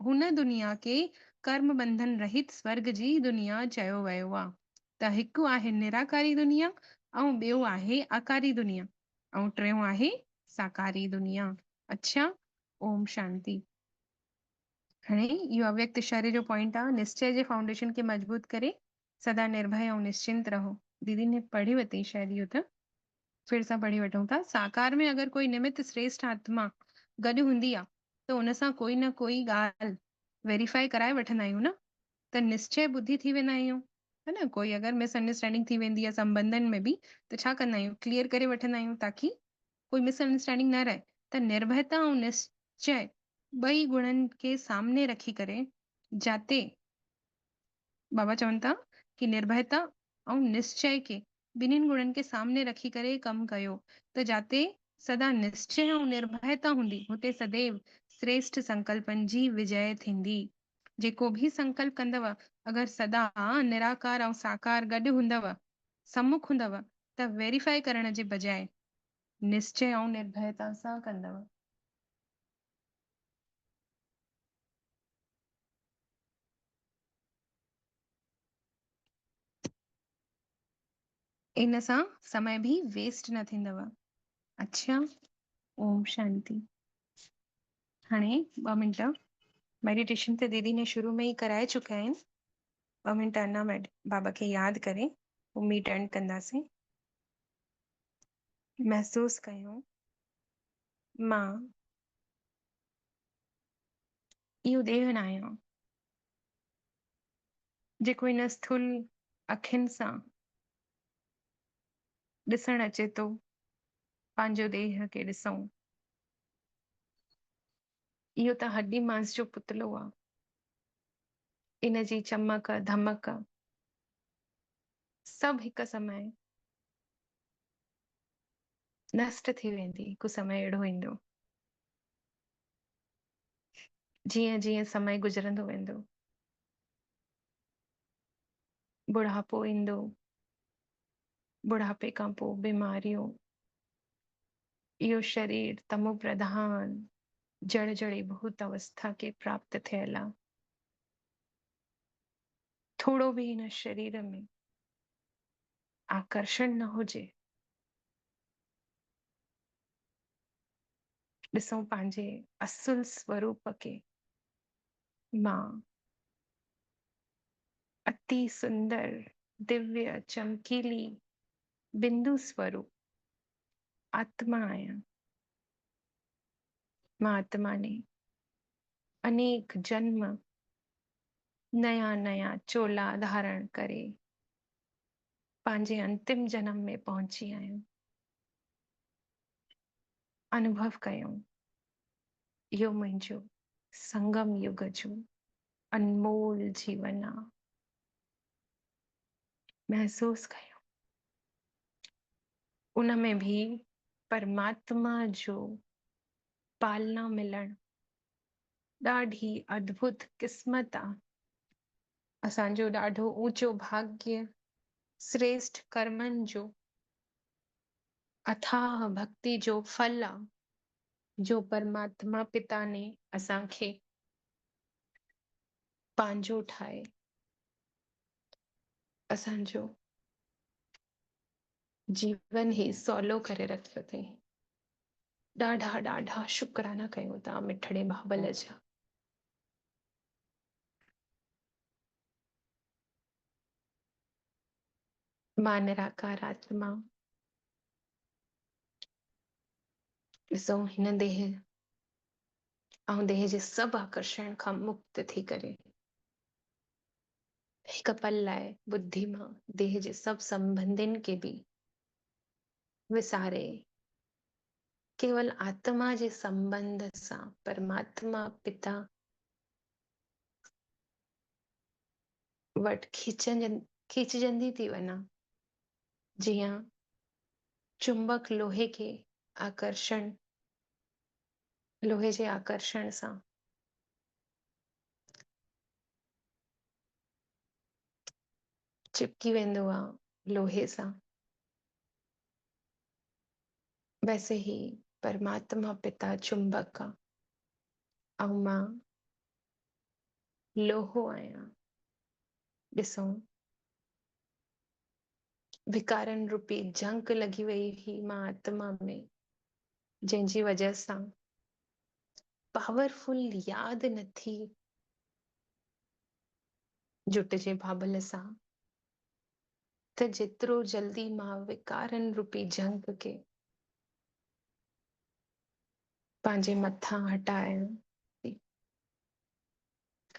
हुन दुनिया खे कर्म बंधन रहित स्वर्ग जी दुनिया चयो वियो आहे। त हिकु आहे निराकारी दुनिया ऐं ॿियो आहे आकारी दुनिया ऐं टियों आहे साकारी दुनिया। अच्छा, ओम शांति। हाणे इहो अव्यक्त शरीर जो पॉइंट आहे, निश्चय जे फाउंडेशन खे मजबूत करे सदा निर्भय ऐं निश्चिंत रहो। दीदी ने पढ़ी वरिती शायद इहो, त फिर सां पढ़ी वठूं था। साकार में अगर कोई निमित्त श्रेष्ठ आत्मा गॾु हूंदी आहे त उन सां कोई न कोई ॻाल्हि वेरीफाई कराए वठंदा आहियूं न, त निश्चय बुद्धि थी वेंदा आहियूं, है न। कोई अगरि मिसअंडरस्टैंडिंग थी वेंदी आहे संबंधन में बि त छा कंदा आहियूं, क्लियर करे वठंदा आहियूं ताकि कोई मिसअंडरस्टैंडिंग न रहे। त निर्भयता ऐं निश्चय ॿई गुणनि खे सामने रखी करे जाते बाबा चवनि था कि निर्भयता ऐं निश्चय खे ॿिन्हिनि गुणनि खे सामने रखी करे कमु कयो, त जाते सदा निश्चय ऐं निर्भयता हूंदी हुते सदैव श्रेष्ठ संकल्पनि जी विजय थींदी। जेको भी संकल्प कंदव अगरि सदा निराकार ऐं साकार गॾु हूंदव, सम्मुख हूंदव, त वेरीफाई करण जे बजाय निश्चय ऐं निर्भयता सां कंदव। इन सां समय भी वेस्ट न थींदव। अच्छा, ओम शांति। हाणे 2 मिंट मेडिटेशन त दीदी ने शुरू में ही कराए चुका आहिनि। 2 मिंट अञा बाबा खे यादि करे पोइ मीट एंड कंदासीं। महसूस कयूं मां इहो देह न आहियां जेको इन स्थूल अखियुनि सां ॾिसण अचे थो। पंहिंजो देह खे ॾिसूं, इहो त हड्डी मांस जो पुतलो आहे। इन जी चमक धमक सभु हिकु समय नष्ट थी वेंदी। हिकु समय अहिड़ो ईंदो जीअं जीअं समय गुज़रंदो वेंदो, बुढ़ापो ईंदो, बुढ़ापे खां पोइ बीमारियूं, इहो शरीर तमो प्रधान जड़ जड़ीभूत अवस्था के प्राप्त थियल आहे। थोड़ो भी इन शरीर में आकर्षण न हुजे। ॾिसूं पंहिंजे असुल स्वरूप खे। मां अति सुंदर, दिव्य, चमकीली बिंदु स्वरूप आत्मा आहियां। मां आत्मा ने अनेक जन्म नया नया चोला धारण करे पंहिंजे अंतिम जन्म में पहुची आहियां। अनुभव कयूं इहो मुंहिंजो संगम युग जो अनमोल जीवन आहे। महसूस कयूं उन में भी परमात्मा जो पालना मिलण ॾाढी अद्भुत क़िस्मत आहे। असांजो ॾाढो ऊंचो भाग्य, श्रेष्ठ कर्मनि जो अथाह भक्ति जो फल आहे, जो परमात्मा पिता ने असांखे पंहिंजो ठाहे असांजो जीवन ही सवलो करे रखियो अथई। ॾाढा ॾाढा शुक्राना कयूं था मिठड़े बाबल जा। मां निराकार आत्मा ॾिसो हिन देह ऐं देह जे सभु आकर्षण खां मुक्त थी करे हिकु पल लाइ बुद्धि मां देह जे सभु संबंधिन के भी विसारे केवल आत्मा जे संबंध सां परमात्मा पिता वटि खिचजंदी थी वञा। जीअं चुंबक लोहे के आकर्षण, लोहे जे आकर्षण सां चिपकी वेंदो आहे लोहे सां, वैसे ही परमात्मा पिता चुंबक आहे ऐं मां लोहो आहियां। ॾिसो विकारन रूपी जंग लगी वई ही मां आत्मा में, जंहिंजी वजह सां पावरफुल याद नथी जुटिजे बाबल सां। त जेतिरो जल्दी मां विकारन रूपी जंग के पंहिंजे मथां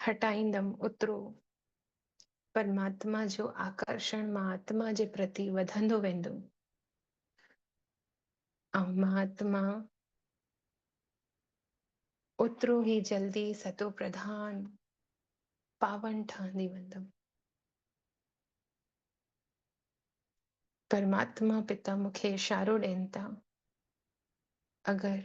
हटाईंदमि ओतिरो परमात्मा जो आकर्षण मां आत्मा जे प्रति वधंदो वेंदो ऐं मां आत्मा ओतिरो ही जल्दी सतो प्रधान पावन ठहंदी वेंदमि। परमात्मा पिता मूंखे इशारो ॾियनि था, अगरि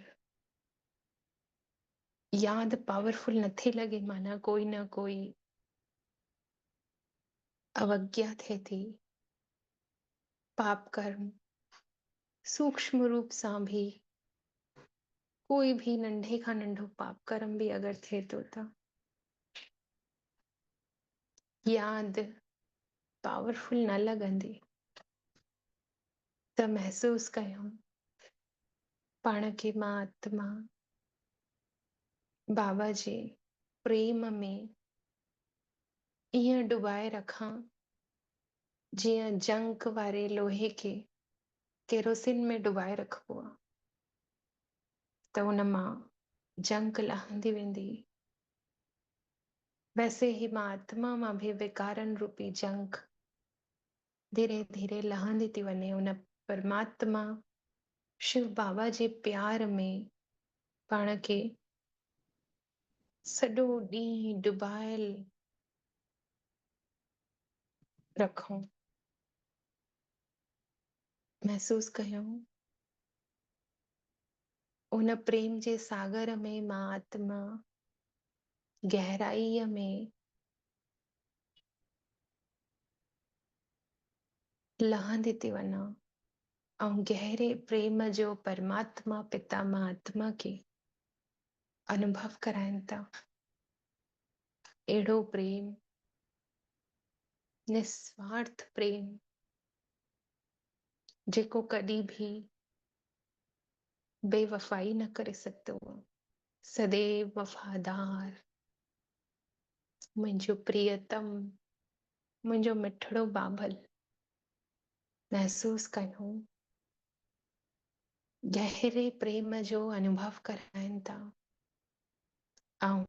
याद पावरफुल नथी लॻे, माना कोई न कोई अवज्ञा थिए थी, पाप कर्म सूक्ष्म रूप सां भी कोई भी नंढे खां नंढो पाप कर्म भी अगरि थिए थो त याद पावरफुल न लॻंदी त महसूस कयूं पाण खे मां आत्मा बाबा जे प्रेम में ईअं डुबाए रखां जीअं जंग वारे लोहे खे केरोसिन में डुबाए रखबो आहे त उन मां जंग लहंदी वेंदी। वैसे ही मां आत्मा मां भी विकारन रूपी जंग धीरे धीरे लहंदी थी वञे। उन परमात्मा शिव बाबा जे प्यार में पाण खे सॼो ॾींहुं डुबायल रखूं। महसूस कयूं उन प्रेम जे सागर में मां आत्मा गहराईअ में लहंदी थी वञा ऐं गहरे प्रेम जो परमात्मा पिता मां आत्मा खे अनुभव कराइनि था। अहिड़ो प्रेम, निस्वार्थ प्रेम जेको कॾहिं भी बेवफाई न करे सघंदो, सदैव वफ़ादार, मुंहिंजो प्रियतम, मुंहिंजो मिठड़ो बाबल महसूस कयूं, गहरे प्रेम जो अनुभव कराइनि था। ऐं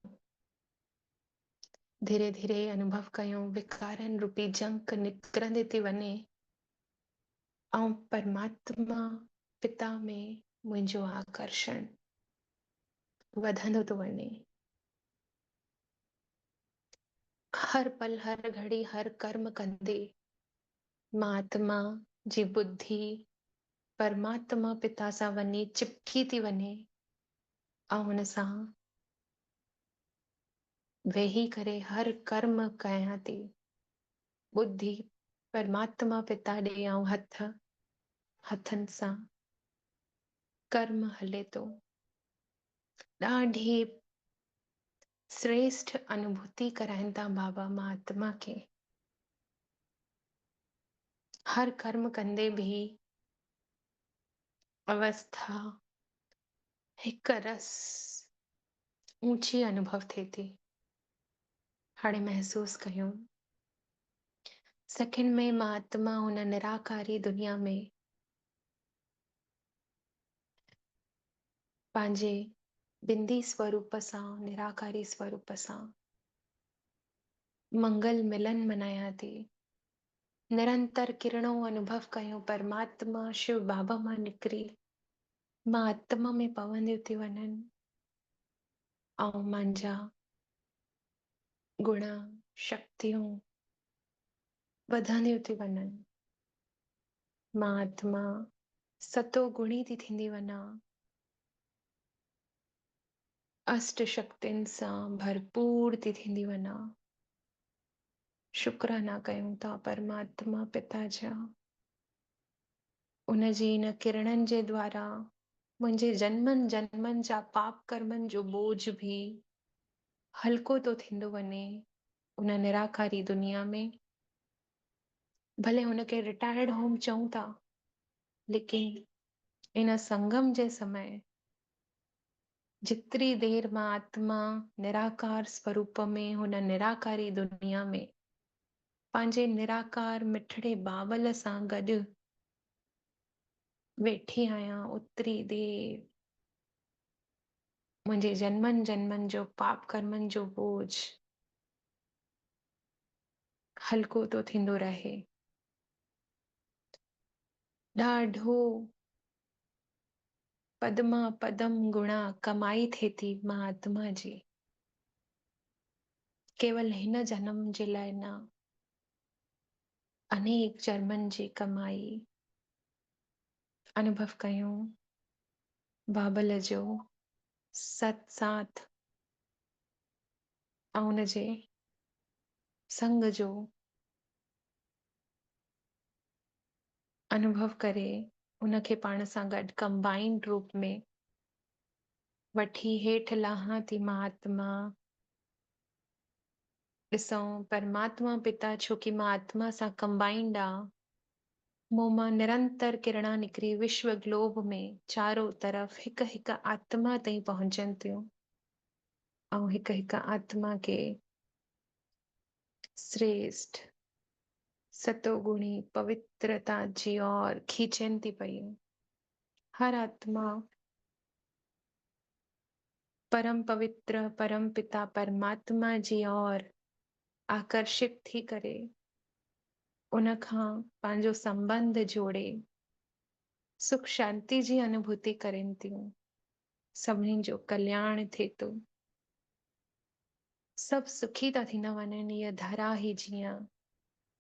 धीरे धीरे अनुभव कयूं विकारनि रूपी जंग निकिरंदी थी वञे ऐं परमात्मा पिता में मुंहिंजो आकर्षण वधंदो थो वञे। हर पल हर घड़ी हर कर्म कंदे मां आत्मा जी बुद्धि परमात्मा पिता सां वञी चिपकी थी वञे ऐं हुन सां वेही करे हर कर्म कयां थी। बुद्धि परमात्मा पिता ॾे ऐं हथनि सां कर्म हले थो। ॾाढी श्रेष्ठ अनुभूति कराइनि था बाबा मां आत्मा खे। हर कर्म कंदे भी अवस्था हिक रस ऊंची अनुभव थिए थी। हाणे महसूस कयूं सेकंड में मां आत्मा हुन निराकारी दुनिया में पंहिंजे बिंदी स्वरूप सां निराकारी स्वरूप सां मंगल मिलन मनाया थी। निरंतर किरणों अनुभव कयूं परमात्मा शिव बाबा मां निकिरी मां आत्मा में पवंदियूं थी वञनि ऐं मुंहिंजा गुण शक्तियूं वधंदियूं थी वञनि। मां आत्मा सतो गुणी थी थींदी वञा, अष्ट शक्तियुनि सां भरपूर थी थींदी वञा। शुक्राना कयूं था परमात्मा पिता जा, उन जी इन किरणनि जे द्वारा मुंहिंजे जन्मनि जन्मनि जा पाप कर्मनि जो बोझ भी हल्को तो थींदो वञे उन निराकारी दुनिया में। भले हुनखे रिटायर्ड होम चऊं था, लेकिन इन संगम जे समय जितरी देर मां आत्मा निराकार स्वरूप में हुन निराकारी दुनिया में पंहिंजे निराकार मिठड़े बाबल सां गॾु वेठी आहियां, ओतिरी देर मुंहिंजे जन्मनि जन्मनि जो पाप कर्मनि जो बोझ हल्को तो थींदो रहे। ॾाढो पदमा पदम गुणा कमाई थिए थी मां आत्मा जी, केवल हिन जन्म जे लाइ न, अनेक जन्मनि जी कमाई। अनुभव कयूं बाबल जो सत साथ ऐं उन जे संग जो अनुभव करे उनखे पाण सां गॾु कंबाइंड रूप में वठी हेठि लाहां थी मां आत्मा। ॾिसूं परमात्मा पिता छो कि मां आत्मा सां कंबाइंड आ, मूं मां निरंतर किरणा निकिरी विश्व ग्लोब में चारों तरफ़ हिक हिक आत्मा ताईं पहुचनि थियूं ऐं हिक हिक आत्मा के श्रेष्ठ सतोगुणी पवित्रता जी ओर खींचनि थी पयूं। हर आत्मा परम पवित्र परम पिता परमात्मा जी ओर आकर्षित थी करे उन खां पंहिंजो संबंध जोड़े सुख शांति जी अनुभूति करेनि थियूं। सभिनी जो कल्याण थिए थो, सभु सुखी था थींदा वञनि। इहा धरा ही जीअं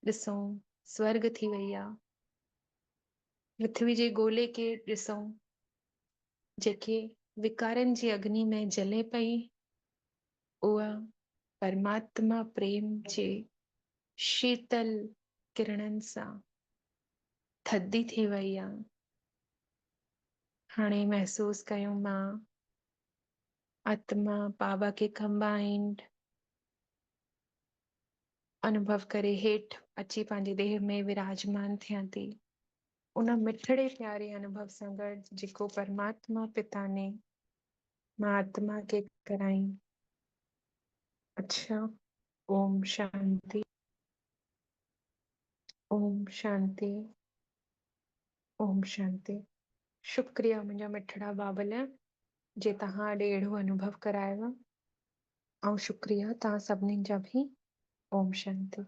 ॾिसूं स्वर्ग थी वई आहे। पृथ्वी जे गोले खे ॾिसूं जेके विकारनि जी अग्नि में जले पई, उहा परमात्मा प्रेम जे शीतल किरणनि सां थधी थी वई आहे। हाणे महसूस कयूं मां आत्मा बाबा के कंबाइंड अनुभव करे हेठि अची पंहिंजी देह में विराजमान थियां थी। उन मिठड़े प्यारे अनुभव सां गॾु जेको परमात्मा पिता ने मां आत्मा खे कराई। अच्छा, ओम शांति, ओम शांति, ओम शांति। शुक्रिया मुंहिंजा मिठड़ा बाबल जे तव्हां अॼु अहिड़ो अनुभव करायव, ऐं शुक्रिया तव्हां सभिनीनि जा बि। ओम शांति।